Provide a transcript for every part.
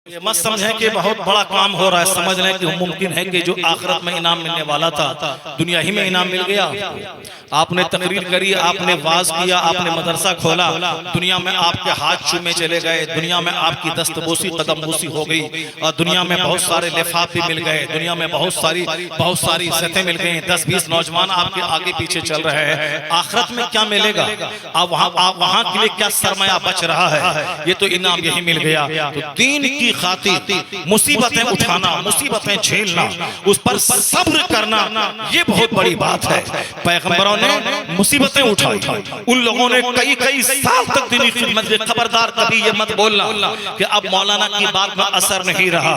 ये मत समझें कि बहुत बड़ा काम हो रहा है, समझ लें कि मुमकिन है कि जो आखिरत में इनाम मिलने वाला था दुनिया ही में इनाम मिल गया। आपने तकरीर करी, आपने वाज किया, आपने मदरसा खोला, दुनिया में आपके हाथ चूमे चले गए, दुनिया में आपकी दस्तबोसी कदमबोसी हो गई और दुनिया में बहुत सारे लिफाफ भी मिल गए, दुनिया में बहुत सारी इज्जतें मिल गई, 10-20 नौजवान आपके आगे पीछे चल रहे हैं। आखिरत में क्या मिलेगा? आप वहां के लिए क्या सरमाया बच रहा है? ये तो इनाम यही मिल गया। तो दीन की खातिर मुसीबतें उठाना, मुसीबतें झेलना, उस पर सब्र करना, ये बहुत बड़ी बात है। पैगंबरों ने मुसीबतें उठाई, उन लोगों ने कई साल तक दीनी खिदमत की। खबरदार कभी ये मत बोलना कि अब मौलाना की बात में असर नहीं रहा।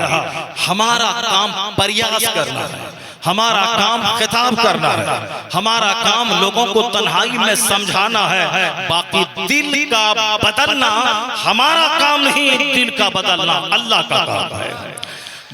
हमारा काम प्रयास करना है, हमारा काम खिताब करना है, हमारा काम लोगों को तन्हाई में समझाना है। बाकी दिल का बदलना हमारा काम नहीं, दिल का बदलना अल्लाह का काम है।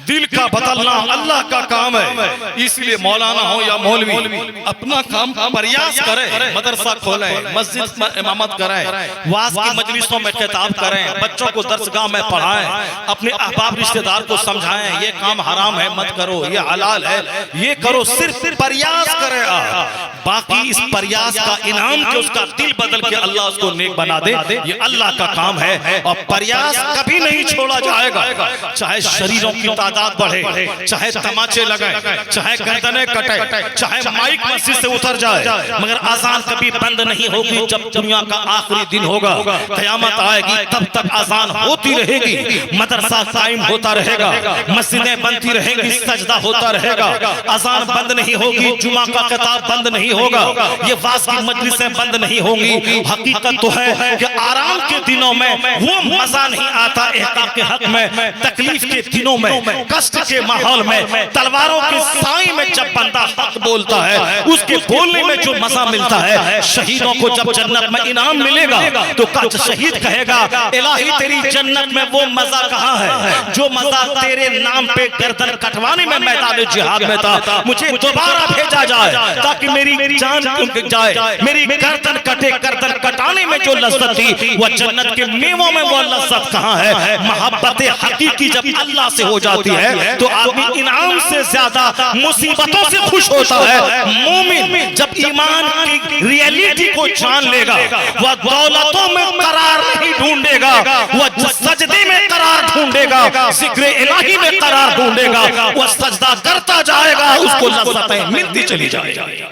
दिल का बदलना अल्लाह का काम है। इसलिए मौलाना हो या मौलवी अपना काम प्रयास करें, मदरसा खोलें, मस्जिद में इमामत करें, वाज की मजलिसों में खिताब करें, बच्चों को दरसगाह में पढ़ाएं, अपने अहबाब रिश्तेदार को समझाएं ये काम हराम है मत करो, ये हलाल है ये करो। सिर्फ प्रयास करें आप। बाकी इस प्रयास का इनाम के उसका दिल बदल के अल्लाह उसको नेक बना दे, ये अल्लाह का काम है। और प्रयास कभी नहीं छोड़ा जाएगा, चाहे शरीरों की तादाद बढ़े, चाहे तमाचे लगे, चाहे गर्दनें कटे, चाहे माइक मस्जिद से उतर जाए, मगर अजान कभी बंद नहीं होगी। जब दुनिया का आखिरी दिन होगा, क़यामत आएगी, तब तक अजान होती रहेगी, मदरसा कायम होता रहेगा, मस्जिदें बनती रहेंगी, सजदा होता रहेगा, अजान बंद नहीं होगी, जुमा का खिताब बंद नहीं होगा, ये वाज की मजलिसें बंद नहीं होंगी। हकीकत तो है कि आराम के दिनों में वो मजा नहीं आता इहकाम के हक में, तकलीफ के दिनों में, कष्ट के माहौल में, तलवारों की साई में जब बंदा हक बोलता है, उसके बोलने में जो मजा मिलता है। शहीदों को जब जन्नत में इनाम मिलेगा तो कच शहीद कहेगा इलाही तेरी जन्नत में वो मजा कहाँ है जो मजा तेरे नाम पे गर्दन कटवाने में मैदान जिहाद में था। मुझे दोबारा भेजा जाए ताकि मेरी जान जाए, मेरी गर्दन कटे, गर्दन कटाने में जो लज्जत थी वह जन्नत के मेवों में वो लज्जत कहाँ है? मोहब्बत हकीकी जब अल्लाह से हो जाती है तो आदमी इनाम से ज्यादा मुसीबतों से खुश होता है। मोमिन जब ईमान की रियलिटी को जान लेगा, वह दौलतों में करार नहीं ढूंढेगा, वह सजदे में करार ढूंढेगा, जिक्र इलाही में करार ढूंढेगा, वह सजदा करता जाएगा, उसको लज्जतें मिलती चली जाएगी।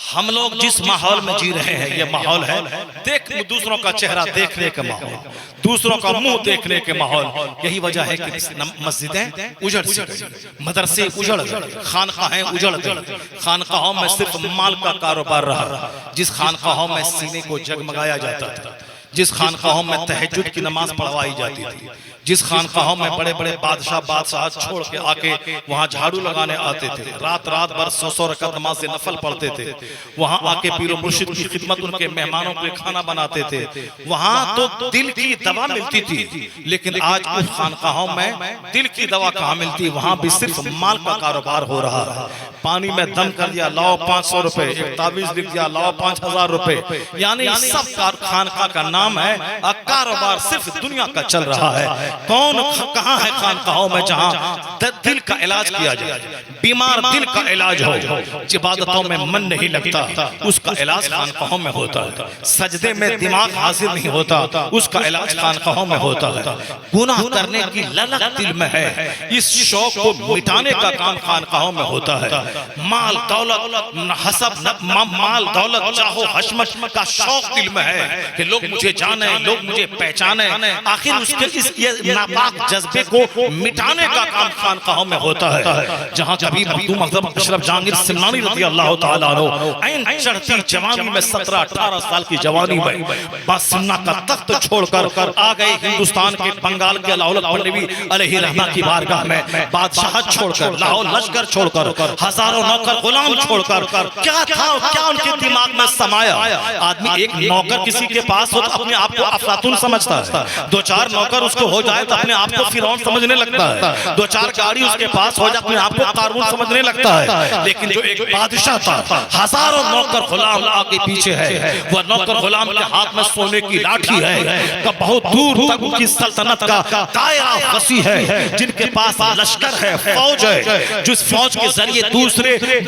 हम लोग जिस माहौल में जी रहे हैं, ये माहौल है दूसरों का चेहरा देखने का माहौल, दूसरों का मुंह देखने के माहौल। यही वजह है कि मस्जिदें उजड़ गई, मदरसे उजड़ गए, खानकाहें उजड़ गई। खानकाहों में सिर्फ माल का कारोबार रहा। जिस खानकाहों में सीने को जगमगाया जाता था, जिस खानकाहों में तहज्जुद की नमाज पढ़वाई जाती थी, जिस खानकाहों में बड़े बड़े बादशाह छोड़ के आके वहां झाड़ू लगाने आते थे, रात भर 100 रकात नमाज नफल पढ़ते थे, वहां आके पीरो मुर्शिद की खिदमत, उनके मेहमानों के खाना बनाते थे, वहां तो दिल की दवा मिलती थी। लेकिन आज उस खानकाहों में दिल की दवा कहाँ मिलती? वहां भी सिर्फ माल का कारोबार हो रहा है। पानी में दम कर दिया, लाओ 500 रुपए, एक तावीज लिख दिया, लाओ 5000 रुपए। यानी सब खानका का नाम है, कारोबार सिर्फ दुनिया का चल रहा है। कौन कहाँ है खानकाहों में जहाँ दिल का इलाज किया जाए? बीमार दिल का इलाज हो, इबादतों में मन नहीं लगता, उसका इलाज खानकाहों में होता है। सजदे में दिमाग हाजिर नहीं होता, उसका इलाज खानकाहों में होता है। गुनाह करने की ललक दिल में है, इस शौक को मिटाने का काम खानकाहों में होता है। माल दौलत हसब माल दौलत चाहो हशमत का शौक दिल में है कि लोग मुझे जाने, लोग मुझे पहचाने। आखिर उसके इस नापाक जज्बे को मिटाने का काम खानकाहों में होता है। जहां कभी मखदूम अशरफ जहांगीर सिमनानी रज़ी अल्लाह तआला अन्हु ऐन चढ़ती जवानी में 17-18 साल की जवानी में बासिन्ना का तख्त छोड़कर आ गए हिंदुस्तान के बंगाल के अलाउल पल्लवी अलैहि रहमा की बारगाह में। बादशाह छोड़कर, लाहौर लश्कर छोड़कर, हजारों नौकर गुलाम छोड़कर, क्या था क्या उनके दिमाग में समाया? आदमी एक नौकर किसी के पास हो तो अपने आप को अफलातून समझता है, 2-4 नौकर उसको हो जाए तो अपने आप को फिरौन समझने लगता है, 2-4 गाड़ी उसके पास हो जाए अपने आप को कारून समझने लगता है। लेकिन जो एक बादशाह था, हजारों नौकर गुलाम आगे पीछे है, वह नौकर गुलाम के हाथ में सोने की लाठी है, तो बहुत दूर तक उनकी सल्तनत का दायरा वसी है, जिनके पास लश्कर है, फौज है, जिस फौज के जरिए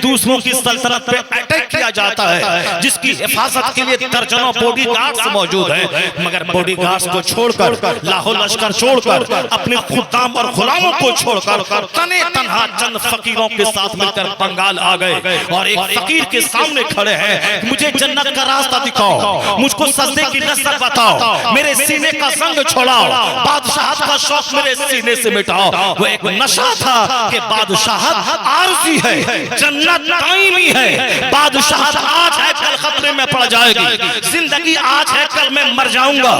दूसरों की सल्तनत पे अटैक किया जाता है, जिसकी हिफाजत के लिए दर्जनों बॉडीगार्ड्स मौजूद हैं। मगर बॉडीगार्ड्स को छोड़कर, लाहौर लश्कर छोड़कर, अपने खुदाम और गुलामों को छोड़कर तने तन्हा चंद फकीरों के साथ मिलकर बंगाल आ गए और एक फकीर के सामने खड़े हैं, मुझे जन्नत का रास्ता दिखाओ, मुझको सजदे की लज्जत बताओ, मेरे सीने का जंग छोड़ाओ, बादशाहत का शौक मेरे सीने से मिटाओ। वो एक नशा था कि बादशाहत आरज़ी है, जन्नत दायमी है, बादशाहत आज है कल खतरे में पड़ जाएगी, जिंदगी आज है कल मैं मर जाऊंगा,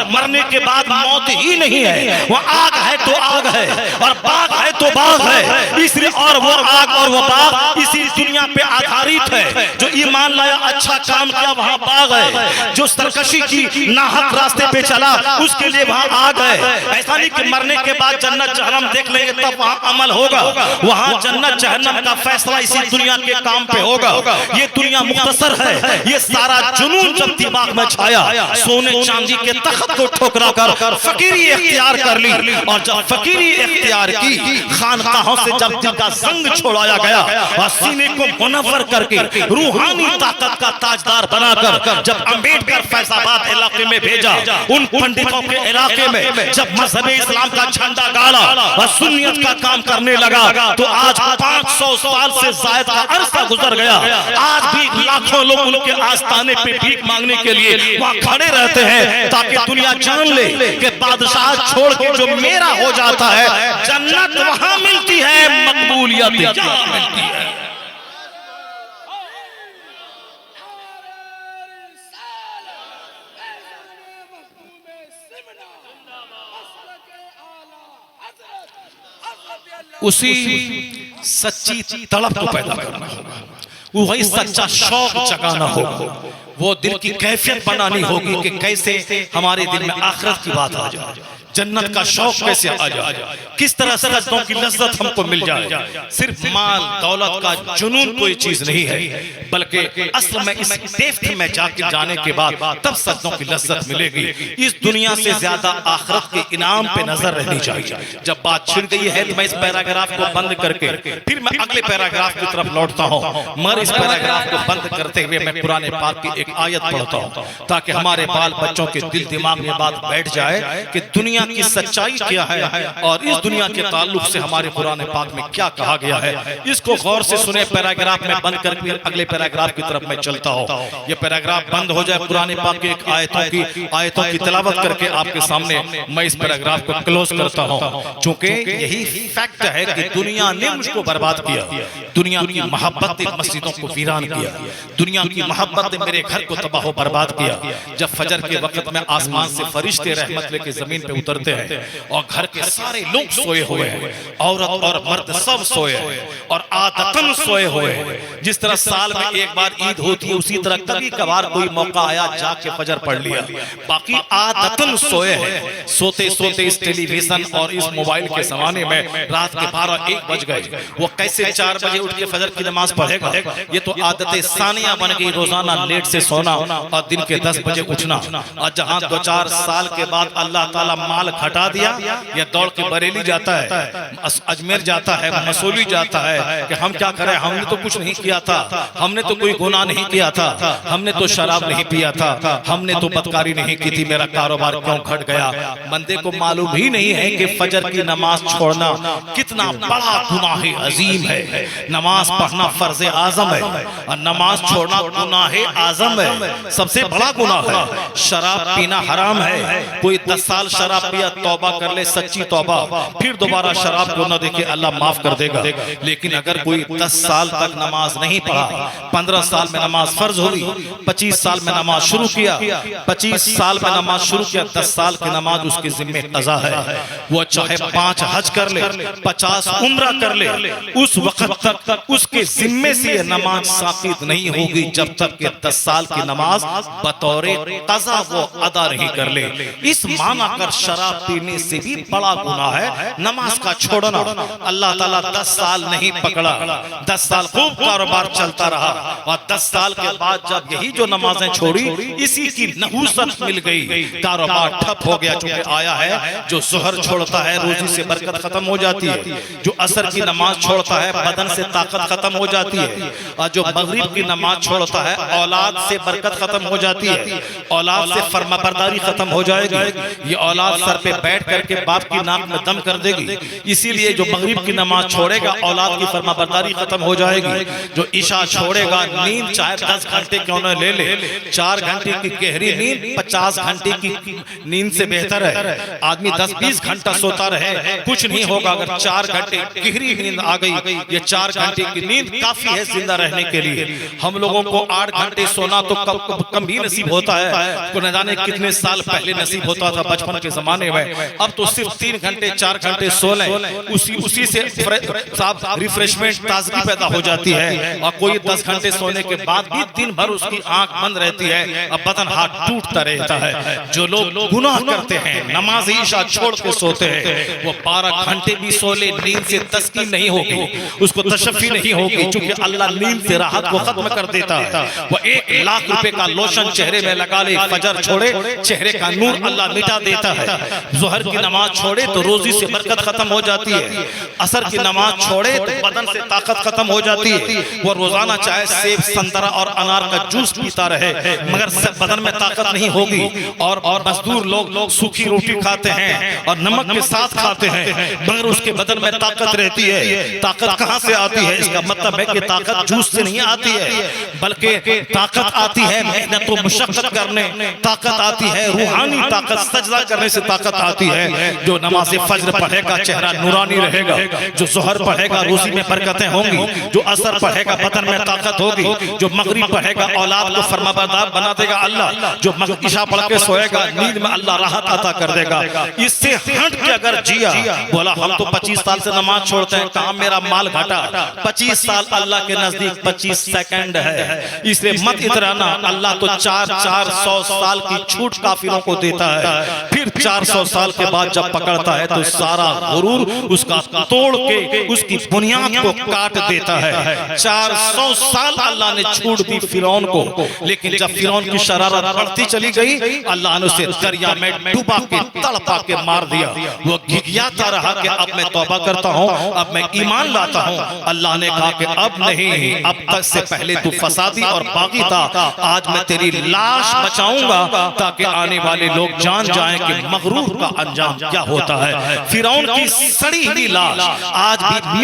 मरने के बाद मौत ही नहीं है, वो आग है तो आग है और बाग है तो बाग है, इसलिए और वो आग और वो बाग इसी दुनिया पे आधारित है। जो ईमान लाया, अच्छा काम किया, वहां बाग है, जो सरकशी की नाहक रास्ते पे चला उसके लिए वहां आग है। ऐसा नहीं कि मरने के बाद जन्नत जहन्नम देख लेंगे तब वहां अमल होगा, वहां जन्नत जहन्नम का फैसला इसी दुनिया के काम पे होगा। ये दुनिया मुख्तसर है, ये सारा जुनून जब दिमाग में छाया, सोने चांदी के तख्त को ठुकरा कर फकीरी इख्तियार कर ली, और जब फकीरी इख्तियार की, खानकाहों से जब दिल का जंग छोड़ाया गया और सीने को मुनव्वर करके रूहानी ताकत का ताजदार बनाकर जब अंबेडकर फैजाबाद इलाके में भेजा, उन पंडितों के इलाके में जब मजहब इस्लाम का झंडा गाड़ा और सुन्नियत का काम करने लगा, तो आज 500 साल से जायद का अरसा गुजर गया, आज भी लाखों लोग उनके आस्थाने पे भीख मांगने के लिए वहां खड़े रहते हैं, ताकि दुनिया जान ले कि बादशाह छोड़ के जो मेरा हो जाता है, जन्नत वहां मिलती है, मकबूलियत यहां मिलती है। उसी सच्ची तड़प को पैदा करना होगा, वही सच्चा शौक जगाना होगा, वो दिल की कैफियत बनानी होगी कि कैसे हमारे दिल में आखिरत की बात आ जाए, जन्नत का शौक कैसे आ जाए, किस तरह से सजदों की लज्जत हमको मिल जाए। सिर्फ माल दौलत का जुनून कोई चीज नहीं है, बल्कि असल में इस डेप्थ में जाके जाने के बाद तब सजदों की लज्जत मिलेगी। इस दुनिया से ज्यादा आखिरत के इनाम पे नजर रहनी चाहिए। जब बात छिड़ गई है तो मैं इस पैराग्राफ को बंद करके फिर मैं अगले पैराग्राफ की तरफ लौटता हूँ, मगर इस पैराग्राफ को बंद करते हुए मैं कुरान पाक की एक आयत पढ़ता हूँ, ताकि हमारे बाल बच्चों के दिल दिमाग में बात बैठ जाए कि दुनिया की सच्चाई क्या है और इस दुनिया के ताल्लुक से हमारे कुरान पाक में क्या कहा गया है। इसको गौर से सुने, पैराग्राफ में बंद करके अगले पैराग्राफ की तरफ मैं चलता हूँ। ये पैराग्राफ बंद हो जाए, कुरान पाक की एक आयतों की तिलावत करके आपके सामने मैं इस पैराग्राफ को क्लोज करता हूँ। चूंकि यही फैक्ट है कि दुनिया ने मुझको बर्बाद किया, दुनिया की मोहब्बत ने मस्जिदों को वीरान किया, दुनिया की मोहब्बत ने मेरे घर को तबाह बर्बाद किया। जब फजर के वक्त में आसमान से फरिश्ते रहमत लेके जमीन पे उतरते हैं और घर के सारे लोग सोए हुए हैं, औरत और मर्द सब सोए हैं और आदतन सोए हुए हैं। जिस तरह साल में एक बार ईद होती है, उसी तरह कभी कभार कोई मौका आया जाके फजर पढ़ लिया, बाकी आदतन सोए हैं। सोते सोते इस टेलीविजन और इस मोबाइल के जमाने में रात के 12-1 बज गए, वो कैसे 4 बजे उठ के फजर की नमाज पढ़ेगा। ये तो आदतें सानिया बन गई, रोजाना लेट से सोना और दिन के 10 बजे उठना। और जहां 2-4 साल के बाद अल्लाह ताला माल घटा दिया, या दौड़ के बरेली जाता है, अजमेर जाता है, मसूली जाता है कि हम क्या करें, हमने तो कुछ नहीं किया था, हमने तो कोई गुनाह नहीं किया था, हमने तो शराब नहीं पिया था, हमने तो बदकारी नहीं की थी, मेरा कारोबार क्यों घट गया। बंदे को मालूम ही नहीं है कि फजर की नमाज छोड़ना कितना बड़ा गुनाह अजीम है। नमाज पढ़ना फर्ज आजम है और नमाज छोड़ना गुनाह आजम है, सबसे बड़ा गुनाह है। शराब पीना हराम है, कोई 10 साल शराब पिया, तौबा कर ले, सच्ची तौबा, फिर दोबारा शराब को न देखे, अल्लाह माफ कर देगा। लेकिन अगर कोई 10 साल तक नमाज नहीं पढ़ा, 15 साल में नमाज फर्ज हुई, 25 साल में नमाज शुरू किया, 25 साल में नमाज शुरू किया, 10 साल की नमाज उसके जिम्मे कज़ा है। वो चाहे 5 हज कर ले, 50 उम्रा कर ले, उस वक्त तक उसके जिम्मे से ये नमाज साकित नहीं होगी जब तक कि 10 साल की नमाज बतौरे कज़ा वो अदा नहीं कर ले। इस माना कर शराब पीने से भी बड़ा गुनाह है नमाज का छोड़ना। अल्लाह ताला 10 साल नहीं पकड़ा, 10 साल खूब कारोबार चलता रहा, और 10 साल के बाद जब यही जो नमाजें छोड़ी, इसी की नहूसत मिल गई, कारोबार ठप हो गया। चूंकि आया है जो ज़ोहर छोड़ता है रोजी से बरकत खत्म हो जाती है, जो असर की नमाज छोड़ता है बदन से ताकत खत्म हो जाती है, और जो मगरिब की नमाज छोड़ता है औलाद से बरकत खत्म हो जाती है, औलाद से फरमाबरदारी खत्म हो जाएगी। ये औलाद सर पे बैठ करके बाप की नाक में दम कर देगी। इसीलिए जो मगरिब की नमाज छोड़ेगा औलाद की फरमाबरदारी खत्म हो जाएगी। जो ईशा छोड़ेगा, नींद चाहे 10 घंटे क्यों न ले ले, 4 घंटे की गहरी नींद 50 घंटे की नींद से बेहतर है। आदमी 10-20 घंटा सोता रहे, कुछ नहीं होगा। अगर 4 घंटे गहरी नींद आ गई, ये 4 घंटे की नींद काफी है जिंदा रहने के लिए। हम लोगों को 8 घंटे सोना तो कम भी नसीब होता है, तो न जाने कितने साल पहले नसीब होता था बचपन के जमाने में। अब तो सिर्फ 3 घंटे 4 घंटे सो लें, उसी से रिफ्रेशमेंट ताजगी पैदा हो जाती है। और कोई 10 घंटे सोने के बाद भी दिन भर उसकी आंख बंद रहती है, अब बदन हाथ टूटता रहता है। जो लोग गुनाह करते हैं, नमाज ईशा छोड़ के सोते हैं, वो 12 घंटे भी सो ले, नींद से तस्कीन नहीं होगी, उसको तशफ़ी नहीं होगी, क्योंकि अल्लाह नींद से राहत को खत्म कर देता है। वो 1 लाख रुपए का लोशन चेहरे में लगा ले, फजर छोड़े, चेहरे का नूर अल्लाह मिटा देता है। ज़ोहर की नमाज छोड़े तो रोजी से बरकत खत्म हो जाती है, असर की नमाज छोड़े तो बदन से ताकत खत्म हो जाती है। वो रोजाना चाहे सेब, संतरा और अनार का जूस पीता रहे, मगर बदन में ताकत नहीं होगी। और मजदूर लोग सूखी रोटी खाते हैं और नमक के साथ खाते हैं, मगर उसके बदन में ताकत रहती है। ताकत कहाँ से आती है? इसका मतलब है कि ताकत जूस से नहीं आती है, बल्कि ताकत आती है मेहनत और मुशक्कत करने, ताकत आती है रूहानी ताकत, सजदा करने से ताकत आती है। जो नमाज फज्र पढ़ेगा चेहरा नूरानी रहेगा, जो ज़ोहर पढ़ेगा रोज़ी में बरकतें होंगी, जो असर पढ़ेगा बदन में ताकत होगी, जो मगरिब पढ़ेगा औलाद को फरमाबरदार बना देगा अल्लाह, जो ईशा पढ़ के सोएगा नींद में अल्लाह राहत अता कर देगा। इससे हट के अगर जिया, बोला हम तो 25 साल से नमाज छोड़ते हैं, कहाँ मेरा माल घटा। 25 साल अल्लाह के नजदीक 25 सेकंड है, इसलिए मत इतराना। अल्लाह तो 400 साल की छूट काफिरों को देता है, फिर 400 साल के बाद जब पकड़ता है तो सारा गुरूर उसका तोड़ के उसकी बुनियाद को काट देता है। 400 साल अल्लाह ने छूट दी फिरौन को, लेकिन जब फिरौन की शरारत बढ़ती चली गई, अल्लाह ने उसे दरिया में डुबा के तड़पा के मार दिया। वो घिघियाता रहा कि अब मैं तौबा करता हूँ, अब मैं ईमान लाता हूँ। अल्लाह ने कहा कि अब नहीं, अब तक से पहले तू फसादी और बागी था, आज मैं तेरी लाश बचाऊंगा ताकि आने वाले लोग जान जाएं कि मगरूर का अंजाम क्या होता है। फिरौन की सड़ी हुई लाश आज भी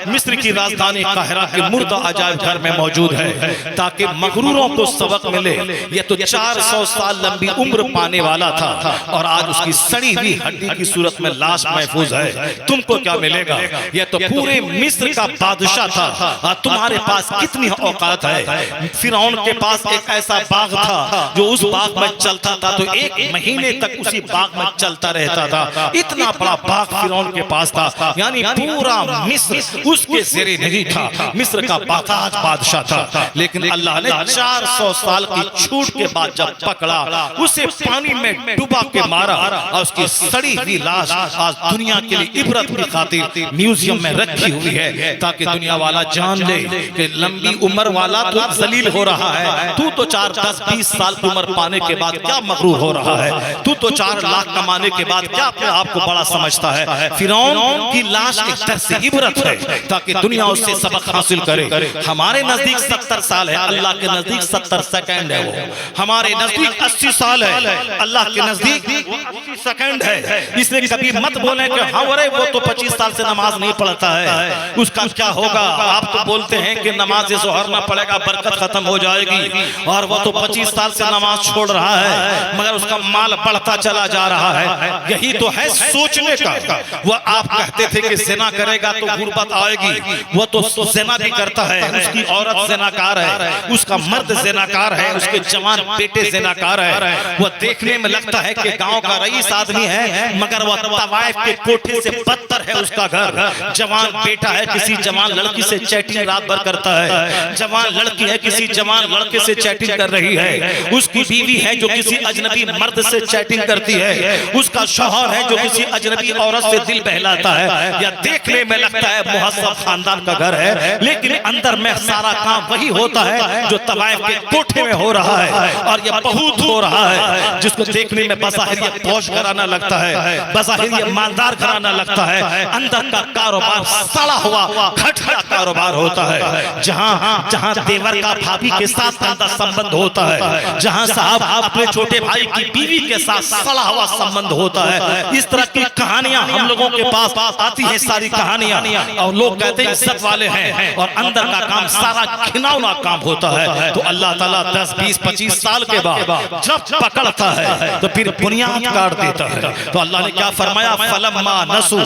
मिस्र की राजधानी काहिरा के मुर्दा अजायब घर में मौजूद है, ताकि मगरूरों को सबक मिले। ये तो 400 साल लंबी उम्र पाने वाला था और आज उसकी सड़ी हुई हड्डी की सूरत में लाश महफूज है। तुमको क्या मिलेगा? ये तो पूरे मिस्र का बादशाह था, तुम्हारे पास कितनी औकात है। फिरौन के पास एक ऐसा बाग था जो उस बाग में चलता था तो 1 महीने तक उसी बाग में चलता रहता था। इतना बड़ा बाग फिरौन के पास था, यानी पूरा मिस्र उसके ज़ेरे नहीं था। मिस्र का बाकाज बादशाह था, लेकिन अल्लाह ने 400 साल की छूट के बाद जब पकड़ा, उसे पानी में डुबा के मारा और उसकी सड़ी हुई लाश आज दुनिया के लिए इबरत की खातिर म्यूजियम में रखी हुई है, ताकि दुनिया वाला जान ले कि लंबी उम्र वाला तो जलील हो रहा है। तू तो 4, 10, 20 साल की उम्र पाने के बाद क्या मगरूर हो रहा है? तू तो 4 लाख कमाने के बाद क्या अपने आप को बड़ा समझता है? फिरौन की लाश एक तरह से इबरत है, ताकि दुनिया उससे सबक हासिल करे। हमारे नजदीक 70 साल है, अल्लाह के नजदीक 70 सेकंड है। वो हमारे नजदीक 80 साल है, अल्लाह के नजदीक 80 सेकंड है। इसलिए कभी मत बोले कि हाँ अरे वो तो 25 साल से नमाज नहीं पढ़ता है, उसका क्या होगा। आप तो बोलते हैं कि नमाज ज़ोहर ना पढ़ेगा बरकत खत्म हो जाएगी, और वो तो 25 साल से नमाज छोड़ रहा है, मगर उसका माल बढ़ता चला जा रहा है। यही तो है सोचने का। वह आप कहते थे कि ज़िना करेगा तो गुर्बत आएगी, वो तो ज़िना भी करता है, उसकी औरत ज़िनाकार है, उसका मर्द ज़िनाकार है, उसके जवान बेटे ज़िनाकार है। वह देखने में लगता है कि गांव का रईस आदमी है, मगर वह तवाइफ के कोठे से बदतर है उसका घर। जवान बेटा है, किसी जवान लड़की से चैटिंग रात भर करता है, जवान लड़की है किसी जवान लड़के से चैटिंग कर रही है, उसकी बीवी है जो किसी अजनबी मर्द से चैटिंग करती है, उसका शौहर है जो किसी अजनबी औरत से दिल बहलाता है। या देखने में लगता है मुहज्जब खानदान का घर है, लेकिन अंदर में सारा काम वही होता है जो तवाइफ के कोठे में हो रहा है। और यह बहुत हो रहा है, जिसको देखने में बज़ाहिर ये पौश घराना लगता है, बज़ाहिर ये मालदार घराना लगता है, अंदर का कारोबार सड़ा हुआ घटिया कारोबार होता है। जहाँ जहाँ देवर का भाभी के साथ गंदा संबंध होता है, जहाँ साहब अपने छोटे भाई की बीवी के साथ सड़ा हुआ संबंध होता है। इस तरह की कहानियां हम लोगों के पास आती है, सारी कहानियां, और लोग कहते हैं इज्जत वाले हैं, और अंदर का काम सारा घिनौना काम होता है। तो अल्लाह ताला 10, 20, 25 साल के बाद जब पकड़ता है तो फिर बुनियाद काट देता है। तो अल्लाह ने क्या फरमाया, फलम्मा नसू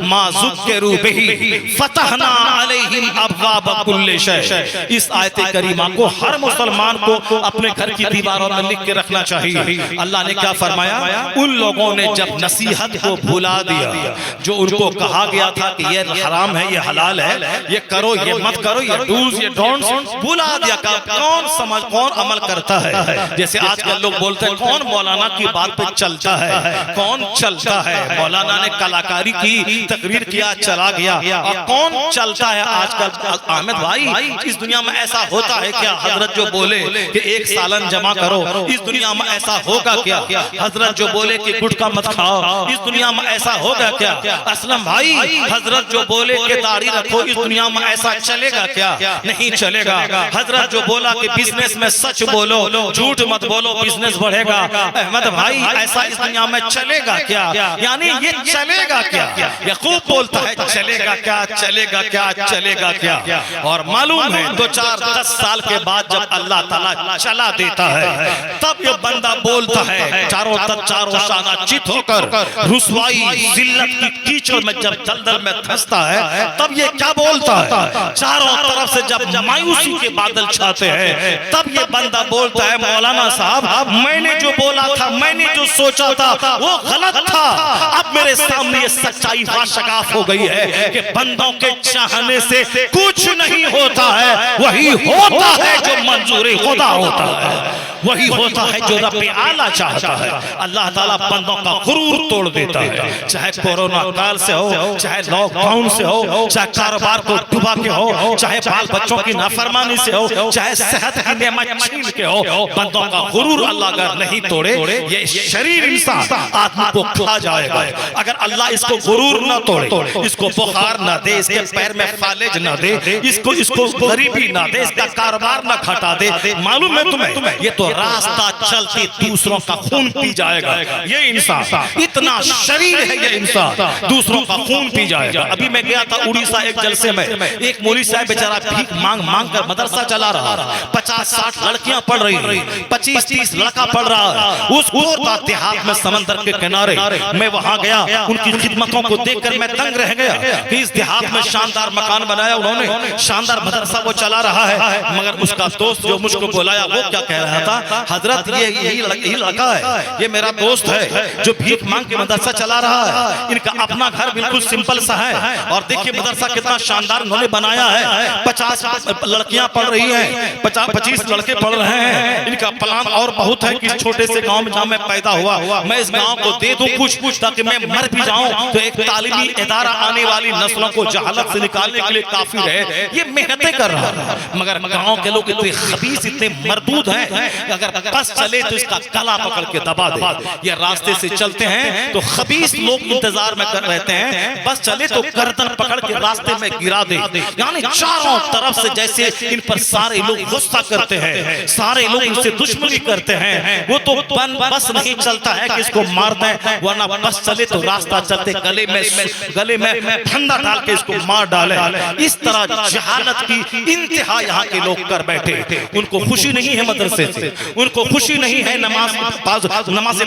मा ज़ुक्किरू बिही फतहना अलैहिम अबवाब कुल्लि शै। इस आयत करीमा को हर मुसलमान को अपने घर की दीवारों में लिख के रखना चाहिए। अल्लाह ने क्या फरमाया, उन लोगों ने जब नसीहत को भुला दिया, जो उनको कहा गया था कि ये हराम है, ये हलाल है, ये करो, ये मत करो, ये डूज, ये डोंट्स, भुला दिया। कौन अमल करता है? जैसे आजकल लोग बोलते हैं कौन मौलाना की बात पे चलता है, कौन चलता है? मौलाना ने कलाकारी की, तकरीर किया, चला गया, और कौन चलता है आजकल? अहमद भाई, इस दुनिया में ऐसा होता है क्या? हजरत जो बोले कि एक सालन जमा करो, इस दुनिया में ऐसा होगा क्या? हजरत जो बोले कि गुटखा मत खाओ, इस दुनिया में ऐसा होगा क्या? असलम भाई, हजरत जो बोले कि दाढ़ी रखो, इस दुनिया में ऐसा चलेगा क्या? नहीं चलेगा। हजरत जो बोला कि बिजनेस में सच बोलो, झूठ मत बोलो, बिजनेस बढ़ेगा, अहमद भाई ऐसा इस दुनिया में चलेगा क्या? यानी ये चलेगा क्या? ये खूब बोलता है चलेगा क्या, चलेगा क्या, चलेगा क्या। और मालूम है 2, 4, 10 साल के बाद जब अल्लाह ताला चला देता है, तब ये बंदा बोलता है, चारों शाना चित होकर रुसवाई जिल्लत की कीचड़ में जब दलदल में फंसता है, तब ये क्या बोलता है? चारों तरफ से जब मायूसी के बादल छाते हैं, तब ये बंदा बोलता है, मौलाना साहब मैंने जो बोला था, मैंने जो सोचा था वो गलत था। अब मेरे सामने ये सच्चाई वाशगाफ हो गई है कि बंदों के चाहने से कुछ नहीं होता है, वही होता है जो मंजूरी खुदा होता है, वही होता है जो रब आला चाहता है। अल्लाह ताला बंदों का गुरूर तोड़ देता है, चाहे कोरोना काल से हो, चाहे लॉकडाउन से हो, चाहे कारोबार को डुबा के हो, चाहे बाल बच्चों की नाफरमानी से हो, चाहे सेहत की नेमत छीन के हो, बंदों का गुरूर अल्लाह अगर नहीं तोड़े, ये शरीर इंसान आदमी को खा जाएगा। अगर अल्लाह इसको गुरूर न तोड़े, इसको बुखार न दे, इसके पैर में फालिज न दे, इसको गरीबी न दे, इसका कारोबार न घटा दे, मालूम है तुम्हें ये तो रास्ता चलते दूसरों का खून पी जाएगा। ये इंसान इतना शरीर है, ये इंसान दूसरों का खून पी जाएगा। अभी मैं गया था उड़ीसा एक जलसे में, एक मौलवी साहब बेचारा भीख मांग मांग कर मदरसा चला रहा, 50-60 लड़कियां पढ़ रही, 25-30 लड़का पढ़ रहा, उसको देहात में समंदर के किनारे मैं वहां गया, उनकी खिदमतों को देखकर मैं दंग रह गया कि इस देहात में शानदार मकान बनाया उन्होंने, शानदार मदरसा वो चला रहा है। मगर उसका दोस्त जो मुझको बुलाया वो क्या कह रहा था, हजरत ये यही लड़का है, ये मेरा दोस्त है जो भीख मांग के मदरसा चला रहा है, इनका अपना घर बिल्कुल सिंपल सा है, और देखिए मदरसा कितना शानदार उन्होंने बनाया है, 50 लड़कियां पढ़ रही हैं, 25 लड़के पढ़ रहे हैं, इनका प्लान और बहुत है कि इस छोटे से गांव में जहां मैं पैदा हुआ, मैं इस गांव को दे दूं कुछ ताकि मैं मर भी जाऊं तो एक तालीमी इदारा आने वाली नस्लों को जहालत से निकालने के लिए काफी रहे। ये मेहनतें कर रहा है, मगर गांव के लोग इतने खबीस, इतने मरदूद हैं, अगर बस चले तो इसका गला पकड़ के दबा दे। ये रास्ते से चलते हैं तो खबीस लोग इंतजार में कर रहते हैं, बस चले तो गर्दन पकड़ के रास्ते में गिरा दे। यानी चारों तरफ से जैसे इन पर सारे लोग गुस्सा करते हैं, सारे लोग इनसे दुश्मनी करते हैं। वो तो बस नहीं चलता है कि इसको मार दें, वरना बस चले तो रास्ता चलते गले में फंदा डाल के इसको मार डाले। इस तरह जहालत की इंतहा यहाँ के लोग कर बैठे। उनको खुशी नहीं है मदरसे से, उनको खुशी नहीं है नमाज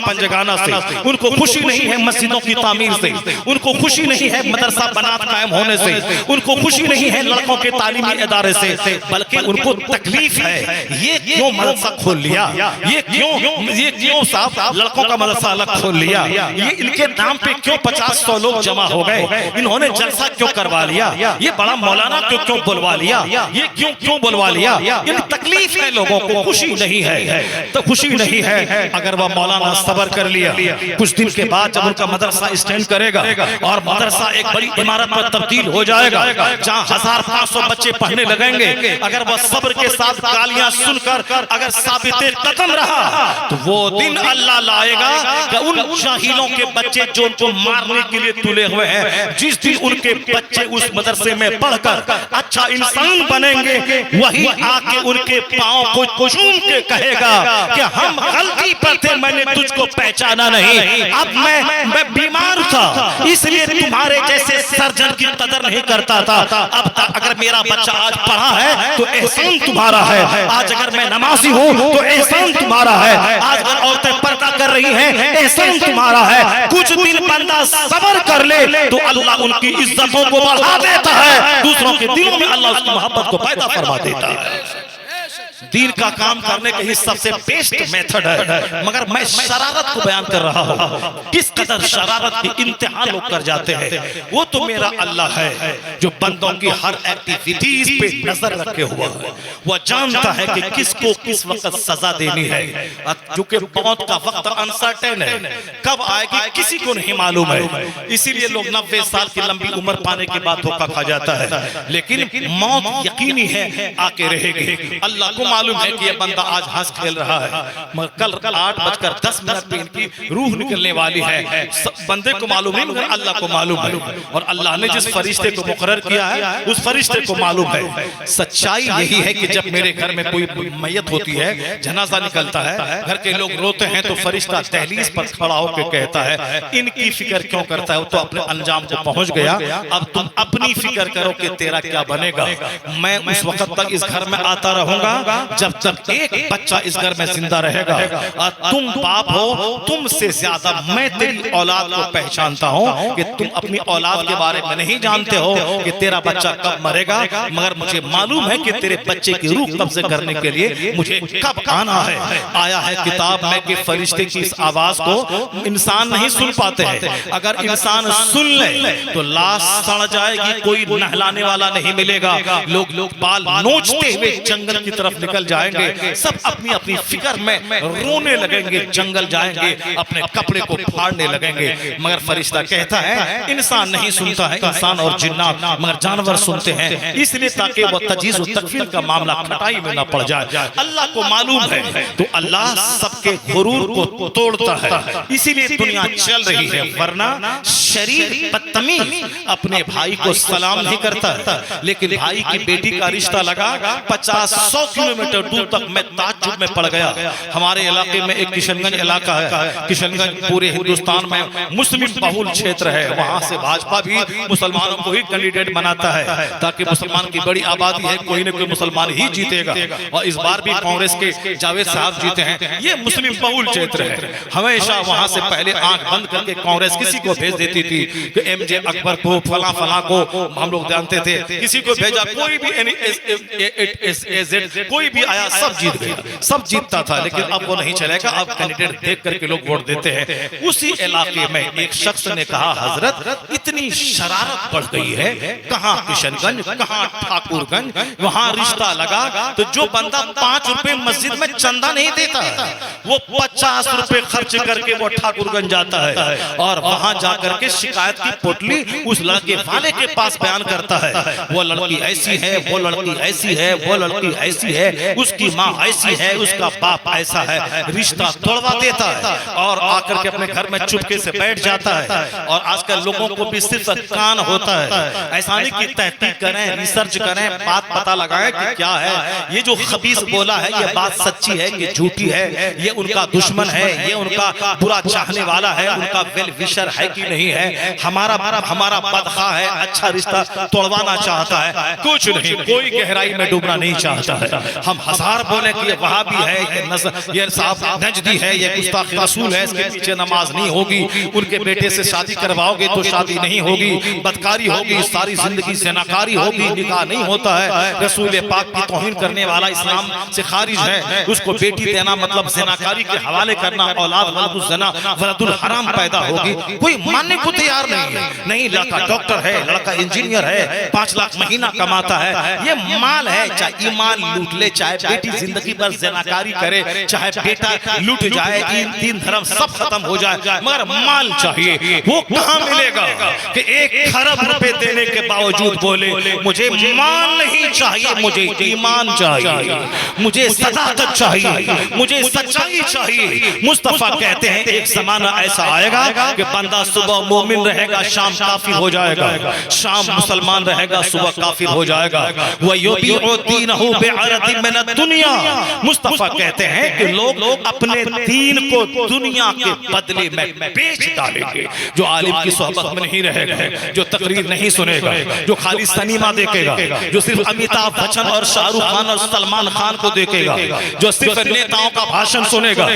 पंजगाना से, उनको खुशी नहीं है मस्जिदों की तामीर से, उनको खुशी नहीं है मदरसा बनात कायम होने से, उनको खुशी नहीं है लड़कों के तालीमी इदारे से, बल्कि उनको तकलीफ है ये क्यों मदरसा खोल लिया, ये क्यों साहब लड़कों का मदरसा अलग खोल लिया, ये इनके नाम पे क्यों 50-100 लोग जमा हो गए, इन्होंने जलसा क्यों करवा लिया, ये बड़ा मौलाना क्यों बुलवा लिया, ये क्यों बुलवा लिया। इन तकलीफ है लोगों को, खुशी नहीं है तो खुशी नहीं है। अगर वह मौलाना सब्र कर लिया, कुछ दिन के बाद जब उनका मदरसा स्टैंड करेगा और मदरसा एक बड़ी इमारत में तब्दील हो जाएगा जहां 1500 बच्चे पढ़ने लगेंगे, अगर वह सब्र के साथ गालियां सुनकर अगर साबिते कदम रहा तो वो दिन अल्लाह लाएगा कि उन जाहिलों के बच्चे जो उनको मारने के लिए तुले हुए हैं, जिस दिन उनके बच्चे उस मदरसे में पढ़कर अच्छा इंसान बनेंगे, वही आके उनके पांव को चूम के कहेगा कि हम गलती पर थे, मैंने तुझको पहचाना नहीं, अब मैं बीमार था इसलिए तुम्हारे जैसे सर्जन की कदर नहीं करता था, अब तक अगर मेरा बच्चा आज पढ़ा है तो एहसान तुम्हारा है, आज अगर मैं नमाजी हूँ तो एहसान तुम्हारा है, आज अगर औरतें पर्दा कर रही हैं एहसान तुम्हारा है। कुछ दिन बंदा सब्र कर ले तो अल्लाह उनकी इज्जतों को बढ़ा देता है, दूसरों के दिलों में अल्लाह उसकी मोहब्बत को पैदा फरमा देता है। दीन का काम करने का ही सबसे बेस्ट मेथड है, मगर मैं शरारत को बयान कर रहा हूँ, किस कदर शरारत की इंतहा लोग कर जाते हैं। वो तो मेरा अल्लाह है जो बंदों की हर एक्टिविटीज पे नजर रखे हुआ है, वह जानता है कि किसको किस वक्त सजा देनी है, क्योंकि मौत का वक्त अनसर्टेन है, कब आएगी किसी को नहीं मालूम है। इसीलिए लोग 90 साल की लंबी उम्र पाने के बाद धोखा खा जाता है, लेकिन मौत यकीनी है आके रहेगी। अल्लाह को मालूम है कि ये बंदा आज हंस खेल रहा है, मगर कल 8:10 पे इनकी रूह निकलने वाली है। बंदे को मालूम नहीं मगर अल्लाह को मालूम है, और अल्लाह ने जिस फरिश्ते को मुकर्रर किया है उस फरिश्ते को मालूम है। सच्चाई यही है कि जब मेरे घर में कोई मैयत होती है, जनाजा निकलता है, घर के लोग रोते हैं तो फरिश्ता दहलीज पर खड़ा होकर कहता है इनकी फिक्र क्यों करता है, वो तो अपने अंजाम को पहुंच गया, अब तुम अपनी फिक्र करो कि तेरा क्या बनेगा। मैं उस वक्त तक इस घर में आता रहूंगा जब तक एक बच्चा इस घर में जिंदा रहेगा, और तुम बाप हो, तुमसे ज्यादा मैं तेरी औलाद को पहचानता हूं कि तुम अपनी औलाद के बारे में नहीं जानते हो कि तेरा बच्चा कब मरेगा, मगर मुझे मालूम है कि तेरे बच्चे की रूह कब्जे करने के लिए मुझे कब आना है। आया है किताब में कि फरिश्ते की इस आवाज को इंसान नहीं सुन पाते हैं, अगर इंसान सुन ले तो लाश सड़ जाएगी, कोई नहलाने वाला नहीं मिलेगा, लोग बाल नोचते हुए जंगल की तरफ निकल जाएंगे, सब अपनी अपनी फिक्र में रोने लगेंगे, जंगल जाएंगे, अपने कपड़े को फाड़ने लगेंगे। मगर फरिश्ता कहता है इंसान नहीं सुनता है, इंसान और जिन्नात मगर जानवर सुनते हैं, इसलिए ताकि वो तजीज़ और तकफीर का मामला खटाई में न पड़ जाए। अल्लाह को मालूम है तो अल्लाह सबके गुरूर को तोड़ता है, इसीलिए दुनिया चल रही है, वरना शरीर बदतमीज अपने भाई को सलाम नहीं करता, लेकिन भाई की बेटी का रिश्ता लगा 50-100 किलोमीटर दूर तक मैं ताज्जुब में पड़ गया। हमारे इलाके में एक किशनगंज इलाका है, किशनगंज पूरे हिंदुस्तान में मुस्लिम बहुल क्षेत्र है, वहां से भाजपा भी मुसलमानों को ही कैंडिडेट बनाता है ताकि मुसलमान की बड़ी आबादी है, कोई न कोई मुसलमान ही जीतेगा, और इस बार भी कांग्रेस के जावेद साहब जीते हैं। ये मुस्लिम बहुल क्षेत्र है, हमेशा वहां से पहले आंख बंद करके कांग्रेस किसी को भेज देती थी कि एमजे अकबर को फला फला को हम लोग जानते थे, किसी को भेजा कोई भी कोई भी आया सब जीत गया, सब जीतता था, लेकिन अब वो नहीं चलेगा, अब कैंडिडेट देख करके लोग वोट देते हैं। उसी इलाके में एक शख्स ने कहा हजरत इतनी शरारत बढ़ गई है, कहां किशनगंज कहां ठाकुरगंज, वहां रिश्ता लगा तो जो बंदा 5 रुपए मस्जिद में चंदा नहीं देता है वो 50 रुपए खर्च करके वो ठाकुरगंज जाता है और वहां जाकर के शिकायत की पोटली उस लड़के वाले के पास बयान करता है, वो लड़की ऐसी है, वो लड़की ऐसी है, वो लड़की ऐसी है, उसकी माँ ऐसी है, उसका बाप ऐसा है, रिश्ता तोड़वा देता है और आकर के अपने घर में चुपके से बैठ जाता है। और आजकल लोगों को भी सिर्फ कान होता है, ऐसा नहीं कि तहकीक करें, रिसर्च करें, बात पता लगाएं कि क्या है, ये जो खबीस बोला है ये बात सच्ची है कि झूठी है, ये उनका दुश्मन है, ये उनका बुरा चाहने वाला है, उनका वेल विशर है कि नहीं है, हमारा बदखा है, अच्छा रिश्ता तोड़वाना चाहता है, कुछ नहीं, कोई गहराई में डूबना नहीं चाहता है। हम हजार बोले कि ये वहाबी है, ये साहब नजदी है, ये गुस्ताख रसूल है, इसके पीछे नमाज नहीं होगी, उनके बेटे से शादी करवाओगे तो शादी नहीं होगी, बदकारी होगी, सारी जिंदगी ज़िनाकारी होगी, निकाह नहीं होता है, रसूल पाक की तौहीन करने वाला इस्लाम से खारिज है, उसको बेटी देना मतलब ज़िनाकारी के हवाले करना, औलाद वलदुल ज़ना वलदुल हराम पैदा होगी, कोई मानने को तैयार नहीं है। नहीं, लड़का डॉक्टर है, लड़का इंजीनियर है, 5 लाख महीना कमाता है, ये माल है, चाहे ईमान लूट ले, चाहे बेटी जिंदगी भर ज़िनाकारी करे, चाहे बेटा लूट जाए, तीन धर्म सब खत्म हो जाए, मगर माल चाहिए। वो कहाँ मिलेगा कि 1 खरब रुपए देने के बावजूद बोले मुझे माल नहीं चाहिए, मुझे ईमान चाहिए, मुझे सदाकत चाहिए, मुझे सच्चाई चाहिए। मुस्तफा कहते हैं एक ज़माना ऐसा आएगा कि बंदा सुबह मोमिन रहेगा, शाम काफिर हो जाएगा, शाम मुसलमान रहेगा, सुबह काफिर हो जाएगा। दुनिया, मुस्तफा कहते हैं कि लोग अपने दीन को दुनिया के बदले में बेच डालेंगे। जो आलिम की सोहबत में नहीं रहेगा, जो तकरीर नहीं सुनेगा, जो खाली सिनेमा देखेगा, जो सिर्फ अमिताभ बच्चन और शाहरुख खान और सलमान खान को देखेगा, जो सिर्फ नेताओं का भाषण सुनेगा,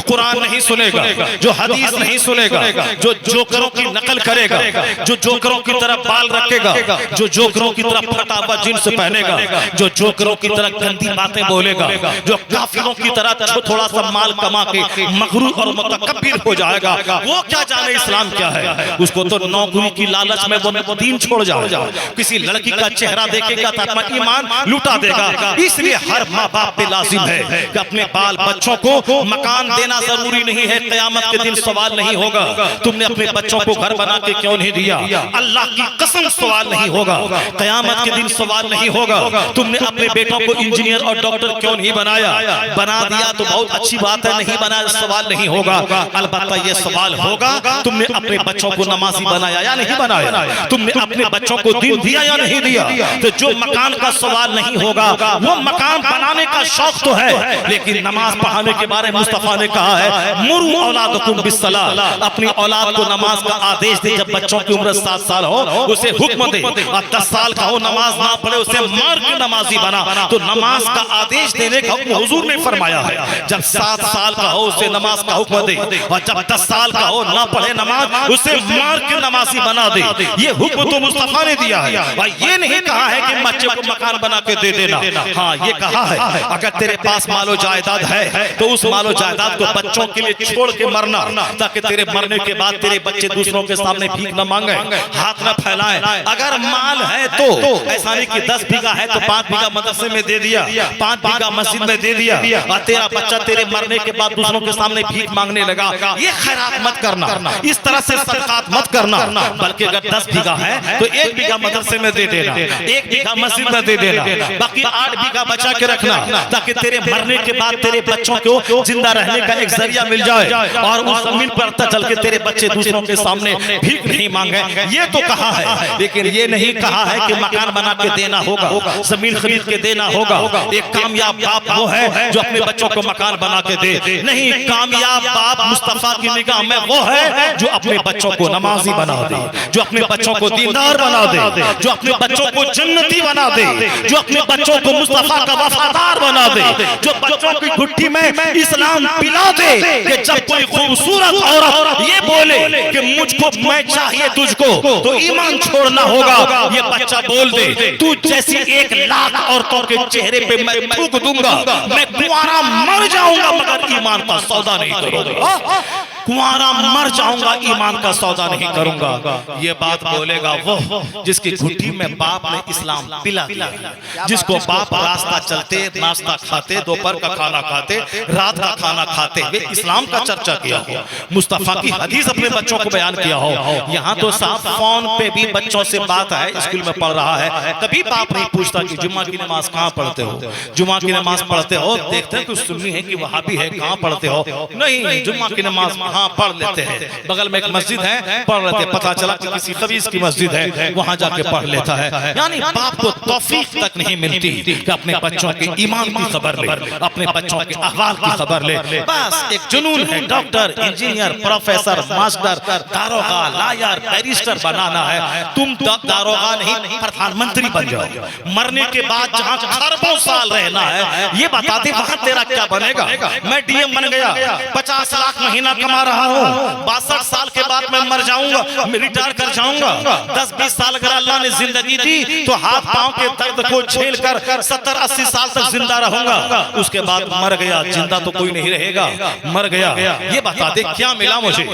कुरान नहीं सुनेगा, जो हदीस नहीं सुनेगा, जो जोकरों की नकल करेगा, जो जोकरों की तरफ बाल रखेगा, जो जोकरों की तरफ फटा हुआ जींस पहनेगा, जो जोकरों की तरह गंदी बातें बोलेगा, जो काफिरों की तरह थोड़ा सा माल कमा के मगरूर और मुतकब्बिर हो जाएगा, वो क्या जाने इस्लाम क्या है। उसको तो नौकरी की लालच में वो दीन छोड़ जाएगा, किसी लड़की का चेहरा देखेगा तो अपना ईमान लुटा देगा। इसलिए हर माँ बाप पे लाजिम है कि अपने बाल बच्चों को मकान देना जरूरी नहीं है, क़यामत के दिन सवाल नहीं होगा तुमने अपने बच्चों को घर बना के क्यों नहीं दिया, अल्लाह की कसम सवाल नहीं होगा, क़यामत के दिन सवाल नहीं होगा तुमने अपने बेटों को इंजीनियर और डॉक्टर क्यों नहीं बनाया, बना दिया तो बहुत अच्छी बात है, नहीं बनाया सवाल नहीं होगा। अलबत्ता ये सवाल होगा तुमने अपने बच्चों को नमाजी बनाया या नहीं बनाया, तुमने अपने बच्चों को दीन दिया या नहीं दिया। तो जो मकान का सवाल नहीं होगा, वो मकान बनाने का शौक तो है, लेकिन नमाज पढ़ाने के बारे में मुस्तफा ने कहा है मुरू औलादकुम बिस्सलाह, अपनी औलाद को नमाज का आदेश दे। जब बच्चों की उम्र 7 साल हो उसे हुक्म दे, और 10 साल का हो नमाज ना पढ़े उसे मार के नमाजी बना। तो नमाज का आदेश देने का हुक्म हुजूर ने फरमाया है। जब 7 साल का हो उसे नमाज का हुक्म दे, और जब 10 साल का हो ना पढ़े नमाज उसे मार के नमाजी बना दे। ये हुक्म तो मुस्तफा ने दिया है, और ये नहीं कहा है कि बच्चे को मकान बना के दे देना। हाँ, ये कहा है अगर तेरे पास मालो जायदाद है तो उस मालो जायदाद को बच्चों के लिए छोड़ के मरना, ताकि तेरे मरने के बाद तेरे बच्चे दूसरों के सामने भीख न मांगे, हाथ न फैलाएं। अगर माल है तो ऐसा नहीं कि 10 बीघा है तो 5 बीघा मदरसे में दे दिया, 5 बीघा मस्जिद में दे दिया, और तेरा बच्चा तेरे मरने के बाद दूसरों के सामने भीख मांगने लगा। ये खैरात मत करना, इस तरह से सदकात मत करना, बल्कि अगर 10 बीघा है तो 1 बीघा मदरसे में दे देना, 1 बीघा मस्जिद में दे देना, बाकी 8 बीघा बचा के रखना, ताकि तेरे मरने के बाद तेरे बच्चों को जिंदा रहने का एक जरिया मिल जाए, और उस जमीन पर चल के तेरे बच्चे दूसरों के सामने भीख नहीं मांगे। ये तो कहा है, लेकिन ये नहीं कहा है कि मकान बना के देना होगा, जमीन खरीद के देना होगा। एक कामयाब बाप वो है जो अपने बच्चों को मकान बना के दे। नहीं, कामयाब बाप मुस्तफा की निगाह में वो है जो अपने बच्चों को नमाजी बना दे, जो अपने बच्चों को दीनदार बना दे, जो अपने बच्चों को जन्नती बना दे, जो अपने बच्चों को मुस्तफा का वफादार बना दे, जो बच्चों की घुट्टी में इस्लाम पिला दे कि जब कोई खूबसूरत औरत ये बोले कि मुझको मैं चाहिए तुझको, तो ईमान छोड़ना होगा। ये बच्चा बोल दे तू जैसी 1 लाख औरतों के चेहरे पे मैं थूक दूंगा, मैं कुंवारा मर जाऊंगा मगर ईमान का सौदा नहीं करूंगा, कुंवारा मर जाऊंगा ईमान का सौदा नहीं करूंगा। ये बात बोलेगा वो जिसकी घुट्टी में बाप ने इस्लाम पिला दिया, जिसको बाप रास्ता चलते नाश्ता खाते, दोपहर का खाना खाते, रात का खाना खाते वे इस्लाम का चर्चा किया हो, मुस्तफा की हदीस अपने बच्चों को बयान किया हो। यहाँ तो साफ फोन पे भी बच्चों से बात है, स्कूल में पढ़ रहा है, कभी बाप नहीं पूछता कि जुम्मा की नमाज कहाँ पढ़ते हो, जुम्मा की नमाज पढ़ते हो, देखते हैं कि सुन्नी है कि वहाबी है, कहाँ पढ़ते हो, नहीं जुम्मा की नमाज वहाँ पढ़ लेते हैं, बगल में एक मस्जिद है, पढ़ लेते, पता चला कि किसी खबीस की मस्जिद है, वहाँ जाके पढ़ लेता है। यानी बाप को तौफीक तक नहीं मिलती कि अपने बच्चों के ईमान की खबर ले, अपने बच्चों के अहवाल की खबर ले। बस एक जुनून है, डॉक्टर, इंजीनियर, प्रोफेसर, मास्टर, दारोगा, लायर, बैरिस्टर बनाना है। तुम दारोगा नहीं, प्रधानमंत्री बन जाओ। मरने के बाद जहाँ खरबों साल रहना है, ये बता दे वहाँ तेरा क्या बनेगा। मैं डीएम बन गया, 50 लाख महीना कमा रहा हूँ, 62 साल के बाद मैं मर जाऊंगा, रिटायर कर जाऊंगा। 10-20 साल अगर अल्लाह ने जिंदगी दी तो हाथ पांव के दर्द को झेल कर 70-80 साल तक जिंदा रहूंगा। उसके बाद मर गया, जिंदा तो कोई नहीं रहेगा, मर गया। ये बता दे क्या मिला मुझे।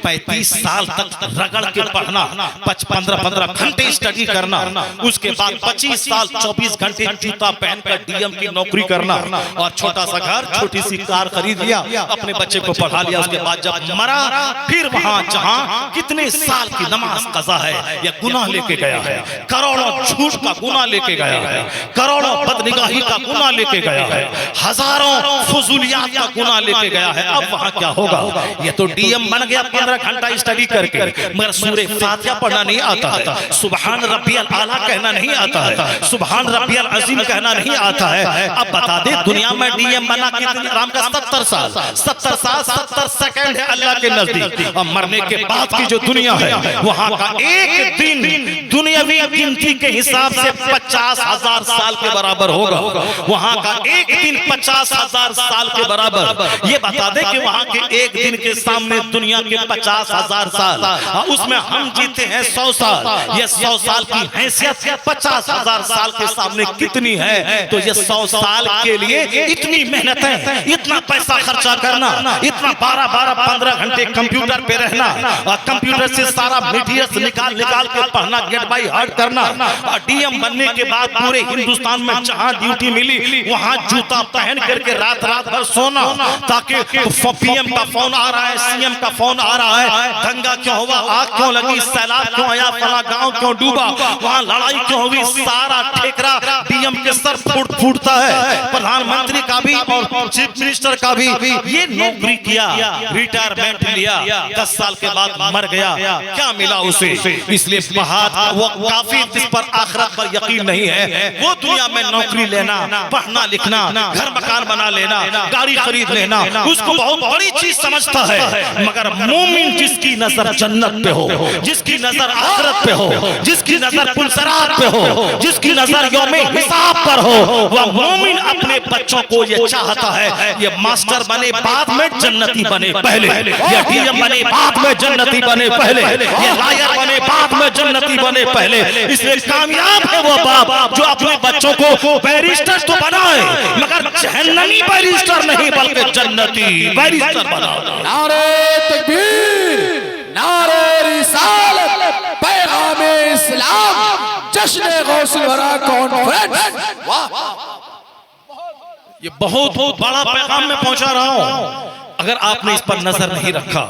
35 साल तक रगड़ के पढ़ना, 15-15 घंटे स्टडी करना, उसके बाद 25 साल 24 घंटे जूता पहनकर डीएम की नौकरी करना, और छोटा सा घर, छोटी सी कार खरीद लिया, अपने बच्चे को पढ़ा लिया। उसके बाद जब मरा, फिर वहां जहां कितने साल की नमाज कज़ा है या गुनाह लेके गया है, करोड़ों झूठ का गुनाह लेके गया है, करोड़ों बदनिगाही का गुनाह लेके गया है, हजारों फुजूलियात का गुनाह लेके गया है। अब वहां क्या होगा। ये तो डीएम बन गया 15 घंटा स्टडी करके, मगर सूरे फातिहा पढ़ना नहीं आता है, सुबहान रब्बियल आला कहना नहीं आता है, सुबहान रब्बियल अजीम कहना नहीं आता है। अब बता दे दुनिया में डीएम बना कितने राम का 70 साल 70 सेकंड है अल्लाह के नजदीक। और मरने के बाद की जो दुनिया है, वहां का एक दिन दुनियावी गिनती के हिसाब से 50,000 साल के बराबर होगा। वहां का एक दिन 50,000 साल के बराबर। ये बता दे कि वहां के एक दिन के सामने दुनिया के 50,000 साल, उसमें हम जीते हैं 100 साल। ये 100 साल की हैसियत 50,000 साल के सामने कितनी है। तो ये 100 साल के लिए इतनी मेहनतें, इतना पैसा खर्चा करना, इतना 12-15 घंटे कंप्यूटर पे रहना, और कंप्यूटर से सारा मटेरियल निकाल के पढ़ना, गेट बाय हार्ट करना, और डीएम बनने के बाद पूरे हिंदुस्तान में जहां ड्यूटी मिली वहां जूता पहन करके रात भर सोना, ताकि पीएम का फोन आ रहा है, सीएम का फोन आ रहा है, दंगा क्यों हुआ, आग क्यों लगी, सैलाब क्यों आया, फला गांव क्यों डूबा, वहां लड़ाई क्यों हुई, सारा ठेकरा डीएम के सर फूटता है। प्रधानमंत्री का भी और चीफ मिनिस्टर का भी। ये नौकरी किया, रिटायरमेंट लिया, 10 साल के बाद मर गया, क्या मिला उसे। इसलिए वो काफी जिस पर आखिरत पर यकीन नहीं है, वो दुनिया में नौकरी लेना, पढ़ना लिखना, घर मकान बना लेना, गाड़ी खरीद लेना, उसको बहुत बड़ी चीज समझता है। मगर मोमिन जिसकी नजर जन्नत पे हो, जिसकी नजर आखिरत पे हो, जिसकी नजर पुलसरात पे हो, जिसकी नजर यौमे हिसाब पर हो, वह मोमिन अपने बच्चों को ये चाहता है ये मास्टर बने बाद में जन्नती बने पहले, ये डीएम बने बाद में जन्नती बने पहले, ये लायर बने बाद में जन्नती बने पहले। इसलिए कामयाब है वो बाप जो अपने बच्चों को बैरिस्टर तो बनाए, मगर जहन्नमी बैरिस्टर नहीं बल्कि जन्नती बैरिस्टर बनाए। नारे तकबीर, नारे रिसालत, पैगाम इस्लाम, जश्न गौसुल वरा कॉन्फ्रेंस। वाह, ये बहुत बड़ा पैगाम मैं पहुंचा रहा हूं। अगर आपने इस पर नजर नहीं रखा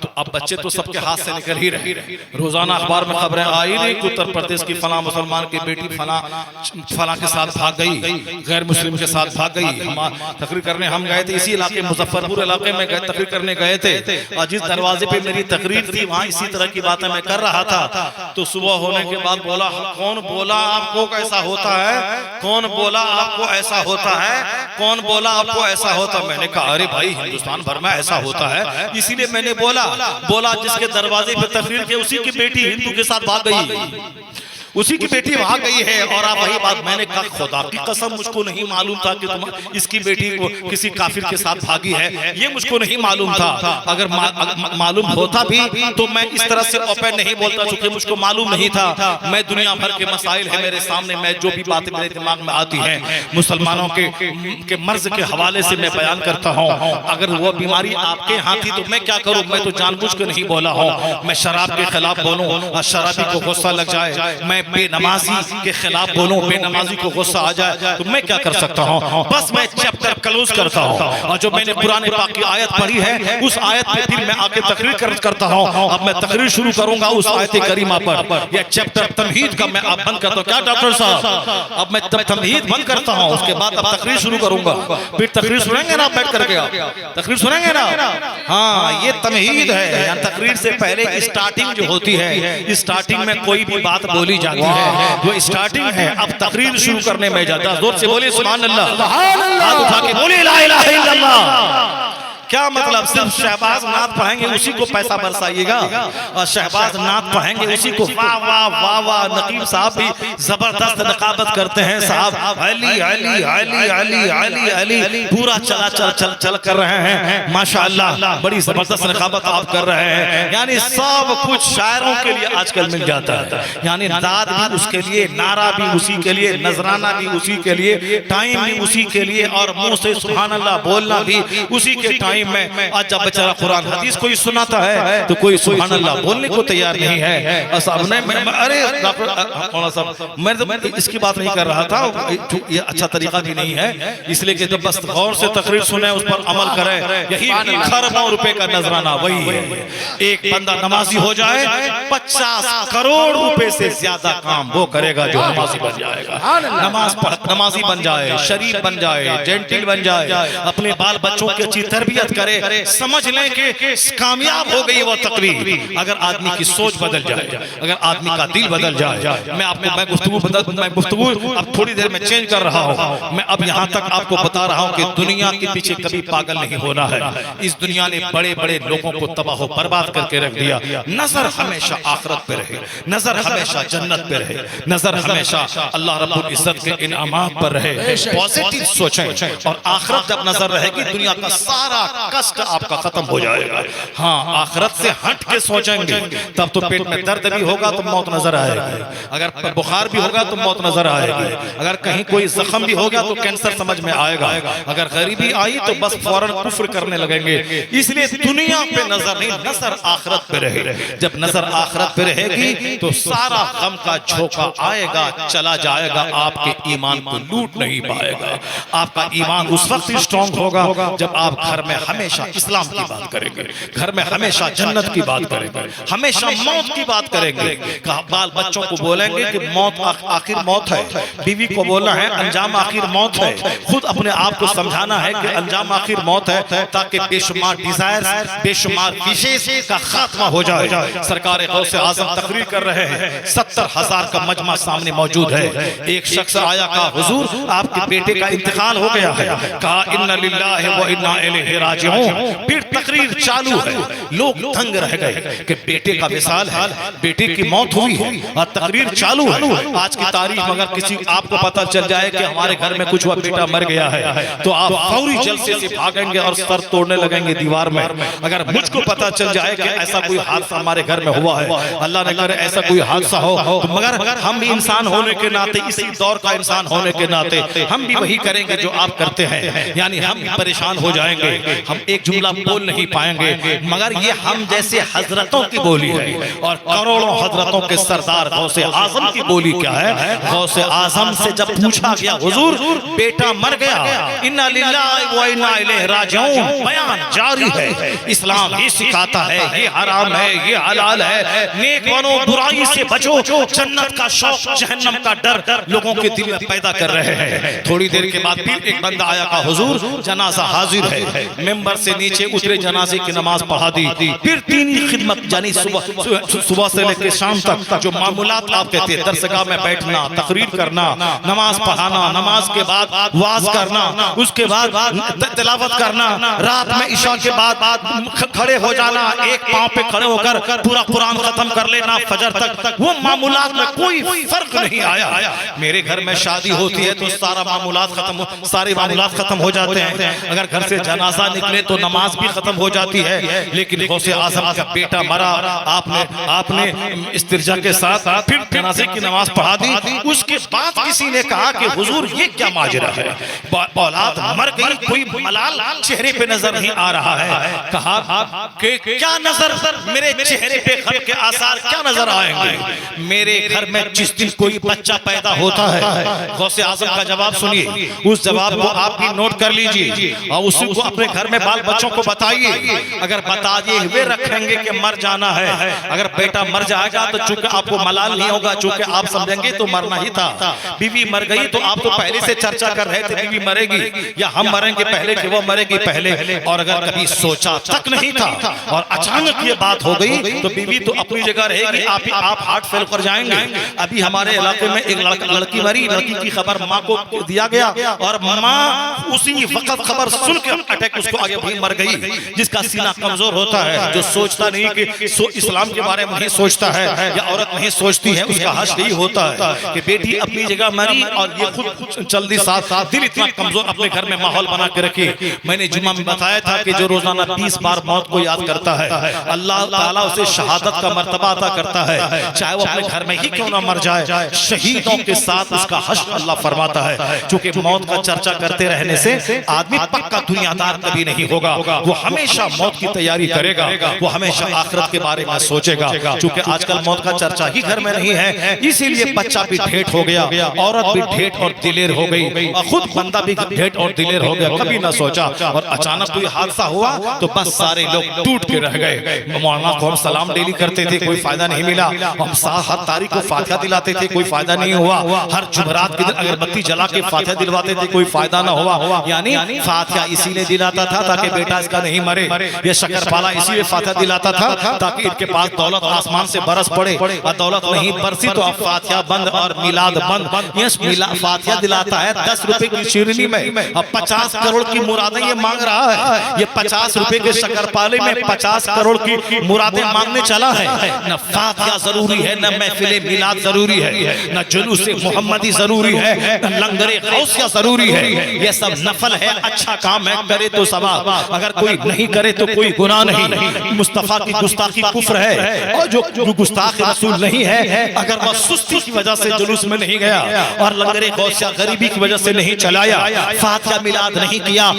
तो अब बच्चे तो सबके हाथ से निकल ही रहे। रोजाना अखबार में खबरें आई रही कि उत्तर प्रदेश की फला मुसलमान की बेटी फला के साथ भाग गई, गैर मुस्लिम के साथ भाग गई। हम तकरीर करने हम गए थे, इसी इलाके मुजफ्फरपुर इलाके में तकरीर करने गए थे, और जिस दरवाजे पे मेरी तकरीर थी वहाँ इसी तरह की बातें मैं कर रहा था। तो सुबह होने के बाद बोला, कौन बोला आपको कैसा होता है, कौन बोला आपको ऐसा होता है, कौन बोला आपको ऐसा होता। मैंने कहा अरे भाई हिंदुस्तान भर में ऐसा होता है, इसीलिए मैंने बोला जिसके दरवाजे पे तकरीर के उसी की बेटी हिंदू के साथ भाग गई, उसी की बेटी वहां गई है। और आप वही बात मैंने कहा, खुदा की कसम मुझको नहीं मालूम था कि तुम इसकी बेटी को किसी काफिर के साथ भागी है, ये मुझको नहीं मालूम था। अगर मालूम होता भी तो मैं इस तरह से ओपन नहीं बोलता, चूंकि मुझको मालूम नहीं था। मैं दुनिया भर के मसाइल है मेरे सामने, मैं जो भी बातें मेरे दिमाग में आती हैं मुसलमानों के मर्ज के हवाले से मैं बयान करता हूँ। अगर वो बीमारी आपके यहाँ थी तो मैं क्या करूँ, मैं तो जानबूझ के नहीं बोला हूँ। मैं शराब के खिलाफ बोलूँ और शराबी को गुस्सा लग जाए, मैं बेनमाजी के खिलाफ बोलूं, बेनमाजी को गुस्सा आ जाए तो मैं क्या कर सकता हूं? बस मैं चैप्टर क्लोज करता हूं और जो मैंने कुरान पाक की आयत पढ़ी है उस आयत पे फिर मैं आके तकरीर करता हूं। अब मैं तकरीर शुरू करूंगा उस आयत करीमा पर। यह चैप्टर तमहीद का मैं अब बंद करता हूं। क्या डॉक्टर साहब, अब मैं तमहीद बंद करता हूं, उसके बाद अब तकरीर शुरू करूंगा। फिर तकरीर सुनेंगे ना बैठ करके? तकरीर सुनेंगे ना? हाँ, ये तमहीद है। तकरीर से पहले स्टार्टिंग जो होती है, स्टार्टिंग में कोई भी बात बोली जाती है वो स्टार्टिंग है। अब तकरीर शुरू करने में जाता, जोर से बोले सुभान अल्लाह, हाथ उठा के बोले ला इलाहा इल्लल्लाह। क्या मतलब? सिर्फ शहबाज नात पढ़ेंगे उसी को पैसा बरसाइएगा और शहबाज नात पढ़ेंगे उसी को वाह वाह वाह वाह। नकीब साहब भी जबरदस्त नकाबत करते हैं साहब, अली अली अली अली अली अली पूरा चला चल कर रहे हैं माशाअल्लाह, बड़ी जबरदस्त नकाबत आप कर रहे हैं। यानी सब कुछ शायरों के लिए आजकल मिल जाता है। यानी दाद भी उसके लिए, नारा भी उसी के लिए, नजराना भी उसी के लिए, टाइम भी उसी के लिए और मुंह से सुभान अल्लाह बोलना भी उसी के टाइम में। आज जब बेचारा कुरान हदीस कोई सुनाता है तो कोई सुभान अल्लाह बोलने को तैयार नहीं है। अरे डॉक्टर मैं तो इसकी बात नहीं कर रहा था, ये अच्छा तरीका भी नहीं है। इसलिए कि जब बस गौर से तकरीर सुने, उस पर अमल करें, यही खरबों रुपए का नजराना वही है। एक बंदा नमाजी हो जाए 50 करोड़ रुपए से ज्यादा काम वो करेगा जो नमाजी बन जाएगा। नमाजी बन जाए, शरीफ बन जाए, जेंटिल बन जाए, अपने बाल बच्चों की अच्छी तरबियत करे, समझ लें कि कामयाब हो गई वो तकरीर। अगर आदमी की सोच बदल जाए, अगर आदमी का दिल बदल जाए। मैं गुफ्तगू अब थोड़ी देर में चेंज कर रहा हूं। मैं अब यहां तक आपको बता रहा हूं कि दुनिया के पीछे कभी पागल नहीं होना है। इस दुनिया ने बड़े बड़े लोगों को तबाह बर्बाद करके रख दिया। नजर हमेशा आखिरत पे रहे, नजर हमेशा जन्नत पे रहे, नजर हमेशा अल्लाह रब्बुल इज्जत के इनामात पर रहे। पॉजिटिव सोचें और आखिरत जब नजर रहेगी दुनिया का सारा कष्ट आपका खत्म हो जाएगा। हाँ, आखिरत से हट के सोचेंगे तब तो पेट में दर्द भी होगा तो मौत नजर आएगी, अगर बुखार भी होगा तो मौत नजर आएगी, अगर कहीं कोई जख्म भी होगा तो कैंसर समझ में आएगा, अगर गरीबी आई तो बस फौरन कुफ्र करने लगेंगे। इसलिए दुनिया पे नजर नहीं, नजर आखिरत पे रहे। जब नजर आखिरत पे रहेगी तो सारा गम का झोंका आएगा, चला जाएगा, आपके ईमान को लूट नहीं पाएगा। आपका ईमान उस वक्त स्ट्रांग होगा जब आप घर में हमेशा इस्लाम की बात करेंगे, घर में हमेशा जन्नत की बात करेंगे, हमेशा मौत की बात करेंगे। बाल बच्चों को बोलेंगे कि मौत आखिर मौत है, बीवी को बोलना है अंजाम आखिर मौत है, खुद अपने आप को समझाना है कि अंजाम आखिर मौत है, ताकि बेशुमार डिजायर, बेशुमार विशेष का खात्मा हो जाए। सरकार गौसे आजम तकरीर कर रहे हैं, 70,000 का मजमा सामने मौजूद है। एक शख्स आया, कहा हुजूर आपके बेटे का इंतकाल हो गया है। कहा इन्ना लिल्लाहि व इन्ना इलैहि राजिऊन। फिर तकरीर चालू है, लोग दंग रह गए कि बेटे का विसाल है, बेटे की मौत हुई है और तकरीर चालू है। आज की तारीख में अगर किसी आपको पता चल जाए कि हमारे घर में कुछ हुआ, बेटा मर गया है, तो आप फौरी जल्दी से भागेंगे और सर तोड़ने लगेंगे दीवार में। अगर मुझको पता चल जाए कि ऐसा कोई हादसा हमारे घर में हुआ है, अल्लाह न करे ऐसा कोई हादसा हो, तो मगर हम भी इंसान होने के नाते, इसी दौर का इंसान होने के नाते हम भी वही करेंगे जो आप करते हैं। यानी हम भी परेशान हो जाएंगे, हम एक जुमला बोल नहीं पाएंगे। मगर ये हम जैसे हजरतों की बोली है और करोड़ों हजरतों के सरदार गौसे आजम की बोली क्या है? गौसे आजम से जब पूछा गया हुजूर बेटा मर गया, इन्ना लिल्लाहि व इन्ना इलैहि राजिऊन, बयान जारी है। इस्लाम ही सिखाता है ये हराम है, ये हलाल है, नेक बनो, बुराई से बचो, जन्नत का शौक, जहन्नम का डर लोगों के दिल में पैदा कर रहे हैं। थोड़ी देर के बाद फिर एक बंदा आया, कहा हुजूर जनाजा हाजिर है। मेंबर से नीचे उतरे, जनाजे की नमाज पढ़ा दी। फिर तीन खिदमत, यानी सुबह से लेकर शाम तक जो मामूलात आप कहते हैं, दरसगाह में बैठना, तकरीर करना, नमाज पढ़ाना, नमाज के बाद वाज करना, उसके बाद तिलावत करना, रात में इशा के बाद खड़े हो जाना, एक पांव पे खड़े होकर पूरा कुरान खत्म कर लेना फजर तक, वो मामूलात में कोई फर्क नहीं आया। मेरे घर में शादी होती है तो सारा मामूलात खत्म, सारे मामूलात खत्म हो जाते हैं। अगर घर से जनाजा निकले तो नमाज भी खत्म हो जाती है, लेकिन गौसे आजम का बेटा मरा, आपने इस्तिरजा के साथ फिर जनाजे की नमाज पढ़ा दी। उसके बाद किसी ने कहा कि हुजूर ये क्या माजरा है, औलाद मर गई, कोई मलाल चेहरे पे नजर नहीं आ रहा है। कहा कि क्या नजर, मेरे चेहरे पे गम के आसार क्या नजर आएंगे? मेरे घर में जिस दिन कोई बच्चा पैदा होता है, गौसे आजम का जवाब सुनिए, उस जवाब को आप भी नोट कर लीजिए और उसी को अपने घर में बाल बच्चों को बताइए। अगर बता दिए हुए रखेंगे कि मर जाना है, अगर बेटा मर जाएगा तो चूंकि आपको मलाल नहीं होगा, चूंकि आप समझेंगे तो मरना ही था। बीवी मर गई तो आप तो पहले से चर्चा कर रहे थे बीवी मरेगी या हम मरेंगे पहले कि वो मरेगी पहले, और अगर कभी सोचा तक नहीं था और अचानक ये बात हो गई तो बीवी तो अपनी जगह रहेगी, आप हार्ट फेल कर जाएंगे। अभी हमारे इलाके में एक लड़की मरी, लड़की की खबर माँ को दिया गया और माँ उसी वक्त खबर सुन के अटैक उसको आगे भी मर गई। जिसका सीना कमजोर होता है, जो सोचता नहीं कि इस्लाम के बारे में नहीं सोचता है या औरत नहीं सोचती है, उसका हश यही होता है कि बेटी अपनी जगह मरी और ये खुद जल्दी साथ दिल इतना कमजोर अपने घर में माहौल बना के रखे। मैंने जुम्मा में बताया था कि जो रोजाना 20 बार मौत को याद करता है, अल्लाह ताला उसे शहादत का मर्तबा अता करता है, चाहे वो अपने घर में ही क्यों ना मर जाए। शहीदों के साथ उसका हश्र अल्लाह फरमाता है। चूंकि मौत का चर्चा करते रहने से आदमी पक्का दुनियादार कभी नहीं होगा, वो हमेशा मौत की तैयारी करेगा, वो हमेशा आखिरत के बारे में सोचेगा। चूंकि आजकल मौत का चर्चा ही घर में नहीं है, इसीलिए बच्चा भी ढेठ हो गया, औरत भी ढेठ और दिलेर हो गई, और खुद बंदा भी ढेठ और दिलेर हो गया। कभी ना सोचा और अचानक कोई हादसा हुआ तो बस सारे लोग टूट के रह गए। मौलाना को हम सलाम डेली करते थे, कोई फायदा नहीं मिला। हम हर तारीख को फातिहा दिलाते थे, कोई फायदा नहीं हुआ। हर जुमरात के दिन अगरबत्ती जला के फातिहा दिलवाते थे, कोई फायदा ना हुआ। यानी फातिहा इसीलिए दिलाता था ताकि बेटा इसका नहीं मरे। ये शक्करपाला इसीलिए फातिहा दिलाता था ताकि इनके पास दौलत आसमान से बरस पड़े, और दौलत नहीं बरसी तो अब फातिहा बंद और मिलाद बंद। ये फातिहा दिलाता है 10 रुपए की शिरनी में, अब 50 करोड़ की मुरादें ये मांग रहा है। ये 50 रुपए के शक्करपाले में 50 करोड़ की मुरादें मांगने चला है। न फातिहा जरूरी है, न महफिल मिलाद जरूरी है, न जुलूस मोहम्मदी जरूरी है, न लंगरे गौसिया जरूरी है। ये सब नफल है, अच्छा काम है, करे तो सवाब, अगर कोई नहीं करे तो कोई गुनाह नहीं। मुस्तफा की गुस्ताखी कुफ्र है, और जो गुस्ताख रसूल नहीं है, अगर वह सुस्ती की वजह से जुलूस में नहीं गया और लंगरे गौसिया गरीबी की वजह से नहीं चलाया, फातिहा मिलाद नहीं किया,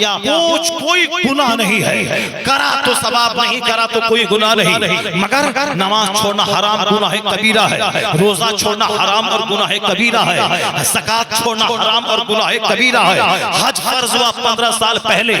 कोई गुनाह नहीं है। करा तो सवाब, नहीं करा तो कोई गुनाह नहीं। मगर नमाज छोड़ना हराम गुनाह कबीरा है, रोजा छोड़ना हराम और गुनाह कबीरा है, ज़कात छोड़ना हराम और गुनाह कबीरा है। हज फर्ज हुआ 15 साल पहले,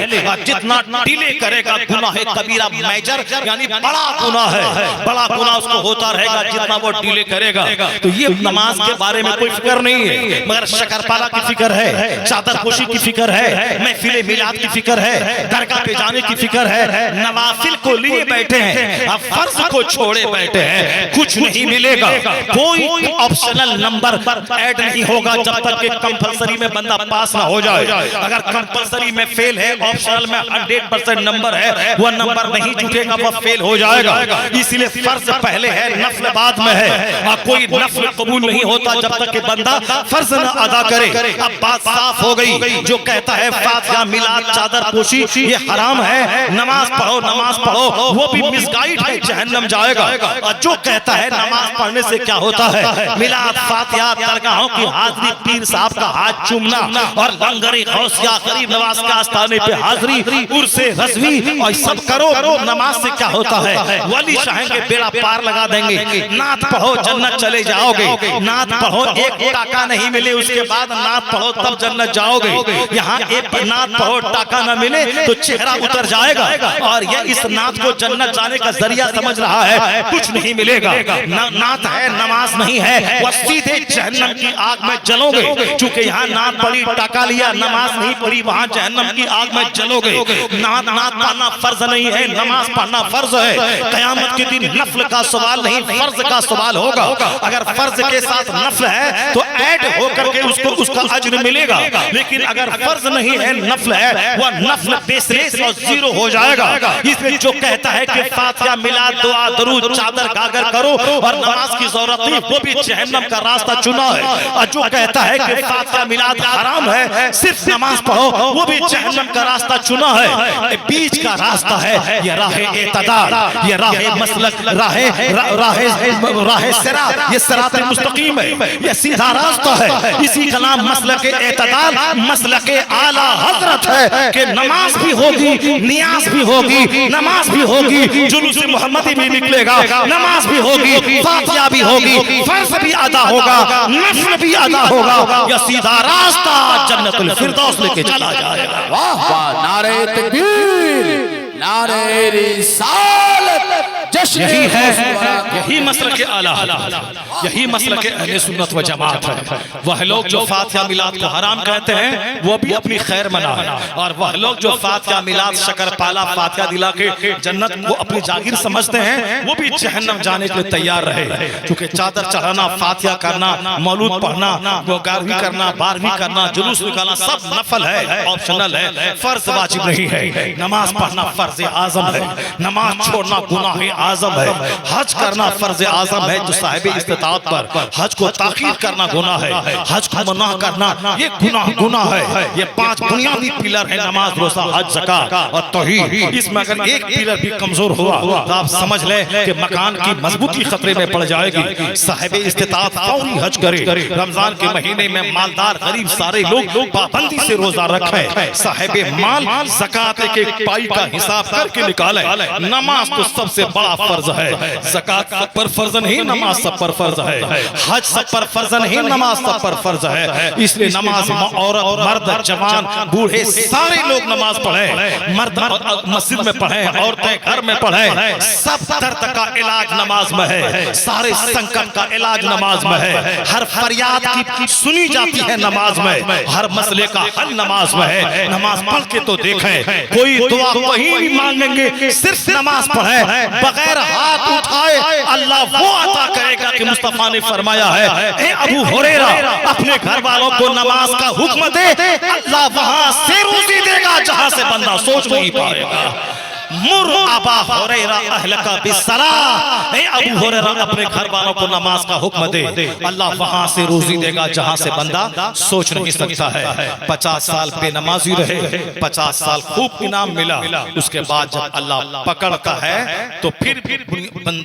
जितना डिले करेगा गुनाह कबीरा मेजर यानी बड़ा गुनाह है, बड़ा गुनाह उसको होता रहेगा जितना वो डिले करेगा। तो ये नमाज के बारे में कोई फिक्र नहीं है, मगर शक्करपाला की फिक्र है, चादर पोशी की फिक्र है, महफिल मिलाद की फिक्र है, दरगाह पे जाने की फिक्र है। नवाफिल को लिए बैठे हैं, अब फर्ज को छोड़े बैठे हैं। कुछ नहीं मिलेगा, कोई ऑप्शनल नंबर ऐड नहीं होगा जब तक कि कंपलसरी में बंदा पास ना हो जाए। अगर कंपलसरी में फेल है, ऑप्शनल में 100% नंबर है, वह नंबर नहीं जुटेगा, वह फेल हो जाएगा। इसलिए फर्ज पहले है, नफल बाद में है, और कोई नफल कबूल नहीं होता जब तक कि बंदा फर्ज न अदा करे। अब बात साफ हो गई, जो कहता है फातिहा मिलाद चादर पोशी ये हराम है, नमाज पढ़ो वो भी मिसगाइड है, जहन्नम जाएगा। और जो कहता है नमाज पढ़ने से क्या होता है, मिलाद फातिहा दरगाहों की हाजिरी, पीर साहब का हाथ चूमना और लंगरे गौसिया गरीब नवाज के आस्थाने पे हाजिरी, उर्से रज़वी और सब करो, नमाज से क्या होता है। वली चाहेंगे बेड़ा पार लगा देंगे, नात पढ़ो जन्नत चले जाओगे, नात पढ़ो एक टाका नहीं मिले उसके बाद नात पढ़ो तब जन्नत जाओगे। यहाँ एक नात पढ़ो टाका न मिले तो चेहरा उतर जाएगा, और यह इस नात को जन्नत जाने का जरिया समझ रहा है, कुछ नहीं मिलेगा। नात है, नमाज नहीं है, वह सीधे जहन्नम की आग में जलोगे। चूंकि यहाँ नात पढ़ी टाका लिया, नमाज नहीं पढ़ी, वहाँ जहन्नम की आग में जलोगे। नात पढ़ना फर्ज नहीं है, नमाज पढ़ना फर्ज है। कयामत के दिन नफल का सवाल नहीं, फर्ज का सवाल होगा। अगर फर्ज के साथ नफल है तो ऐड होकर के उसको उसका अज्र मिलेगा, लेकिन अगर फर्ज नहीं है, नफल है, वह नफल बेसलेस और जीरो हो जाएगा। इसलिए जो कहता है कि फातिहा मिलाद दुआ दरूद चादर गागर करो और नमाज की जरूरत नहीं, वो भी भी जहन्नम का रास्ता चुना है। और जो कहता है कि फातिहा मिलाद हराम है, सिर्फ नमाज पढ़ो, वो भी जहन्नम का रास्ता चुना है। बीच का रास्ता है ये राह इत्तिदाल, ये राह मसलक, राह सिरात, ये सिरात मुस्तकीम है, ये सीधा रास्ता है। इसी का नाम मसलक इत्तिदाल, मसलक आला हजरत है कि नमाज भी होगी, नियाज भी होगी, नमाज भी होगी, जुलूस मोहम्मदी भी निकलेगा, नमाज भी होगी, फातिहा भी होगी, फर्ज भी अदा होगा, नफ्ल भी अदा होगा। यह सीधा रास्ता जन्नतुल फिरदौस लेके चला जाएगा। वाह वाह, नारे तकबीर, नारे रिसालत, जश्न यही है, गौसुल यही मसलक आला, यही मसलक अहले सुन्नत व जमात है। वह लोग जो फातिहा मिलाद को हराम कहते हैं वो भी अपनी खैर मना है, और वह लोग जो फातिहा मिलाद शकर पाला फातिहा दिला के जन्नत को अपनी जागीर समझते हैं वो भी जहन्नम जाने के लिए तैयार रहे। क्योंकि चादर चढ़ाना, फातिहा करना, मौलूद पढ़ना, 11वीं करना, 12वीं करना, जुलूस निकालना सब नफल है, ऑप्शनल है, फर्ज वाजिब नहीं है। नमाज पढ़ना फर्ज आजम है, नमाज छोड़ना गुनाह आजम है, हज करना फर्ज आजम है। जो साहिब इस्तिताअत पर हज को ताखीर करना गुनाह है, हज को मना करना ये गुनाह है। ये 5 बुनियादी पिलर है, नमाज, रोजा, हज, ज़कात और तौहीद। इसमें अगर एक पिलर भी कमजोर हुआ तो आप समझ लें कि मकान की मजबूती खतरे में पड़ जाएगी। साहिब इस्तिताअत फौरी हज करे, रमजान के महीने में मालदार गरीब सारे लोग पाबंदी से रोजा रखें, साहिब माल ज़कात के पाई का हिसाब करके निकाले। नमाज तो सबसे बड़ा फर्ज है, ज़कात सब पर फर्ज नहीं, नमाज सब पर फर्ज है, हज सब पर फर्ज नहीं, नमाज सब पर फर्ज है। इसलिए नमाज औरत, मर्द, जवान, बूढ़े सारे लोग नमाज पढ़े, मर्द मस्जिद में पढ़े, औरतें घर में पढ़े। सब दर्द का इलाज नमाज में है, सारे संकट का इलाज नमाज में है, हर फरियाद की सुनी जाती है नमाज में, हर मसले का हल नमाज में है। नमाज पढ़ के तो देखें, कोई दुआ कहीं भी मांगेंगे, सिर्फ नमाज पढ़े, बगैर हाथ उठाए अल्लाह वो अता करेगा कि मुस्तफा ने फरमाया है, ए अबू हुरैरा अपने घर वालों को नमाज का हुक्म दे, अल्लाह वहां से रोजी देगा जहां से बंदा सोच नहीं पाएगा। मुर अबा हुरैरा अहलका बिस्सलाह, ए अबू हुरैरा अपने घर वालों को नमाज का हुक्म दे, अल्लाह वहां से रोजी देगा जहां से बंदा सोच नहीं सकता है। 50 साल बेनमाजी रहे, 50 साल खूब इनाम मिला, उसके बाद जब अल्लाह पकड़ता है तो फिर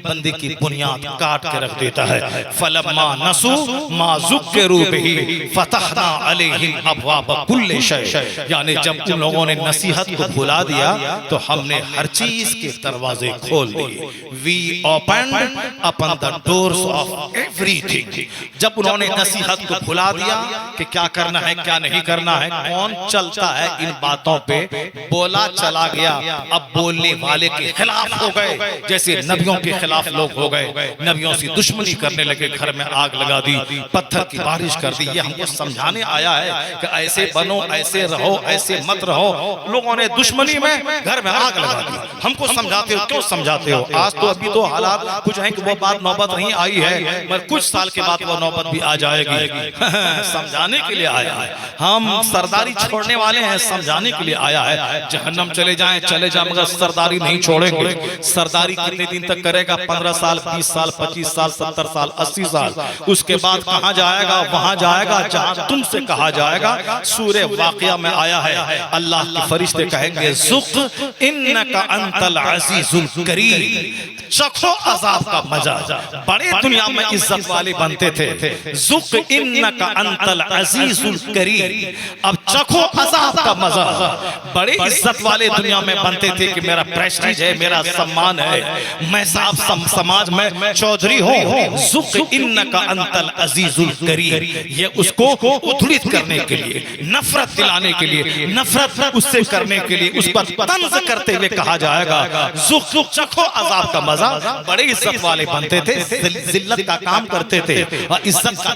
बंदे की बुनियाद काट के रख देता है। फलम्मा नसू मा ज़ुक्किरू बिही फतहना अलैहिम अबवाब कुल्लि शै, यानी जब उन लोगों ने नसीहत को भुला दिया तो हमने हर चीज के दरवाजे खोल दिए। We opened up the doors of everything. जब उन्होंने नसीहत को भुला दिया कि क्या करना है क्या नहीं करना है, कौन चलता है इन बातों पे, बोला चला गया। अब बोलने वाले के खिलाफ हो गए, जैसे नबियों के खिलाफ लोग हो गए, नबियों से दुश्मनी करने लगे, घर में आग लगा दी, पत्थर की बारिश कर दी। ये हमको समझाने आया है कि ऐसे बनो, ऐसे रहो, ऐसे मत रहो। लोगों ने दुश्मनी में घर में आग लगा दी। हमको समझाते हो, क्यों समझाते हो? आज तो अभी तो हालात कुछ हैं कि वो बात नौबत नहीं आई है, मगर कुछ साल के बाद वो नौबत भी आ जाएगी। समझाने के लिए आया है, हम सरदारी छोड़ने वाले हैं, समझाने के लिए आया है। जहन्नम चले जाएं चले जाएं, मगर सरदारी नहीं छोड़ेंगे। सरदारी कितने दिन तक करेगा? 15 साल, 20 साल, 25 साल, 70 साल, 80 साल। उसके बाद कहाँ जाएगा? वहां जाएगा जहां तुमसे कहा जाएगा। सूरह वाक़िया में आया है, अल्लाह के फरिश्ते कहेंगे, ज़ुक़ इन्नका अंतल अज़ीज़ुल करीम, चखो अज़ाब का मजा। बड़े दुनिया में इज्जत वाले बनते थे, ज़ुक़ इन्नका अंतल अज़ीज़ुल करीम, अब चखो अज़ाब का मजा। बड़े इज्जत वाले दुनिया में बनते थे कि मेरा प्रेस्टीज है, मेरा सम्मान है, मैं साहब समाज में चौधरी हूँ। ज़ुक़ इन्नका अंतल अज़ीज़ुल करीम, ये उसको उद्धृत करने के लिए, नफरत दिलाने के लिए, नफरत उससे करने के लिए, उस पर तंज़ करते हुए कहा जाएगा, ज़ुक़ चखो अज़ाब का मजा। बड़े इज्जत वाले बनते थे, जिल्लत का काम करते थे और इज्जत का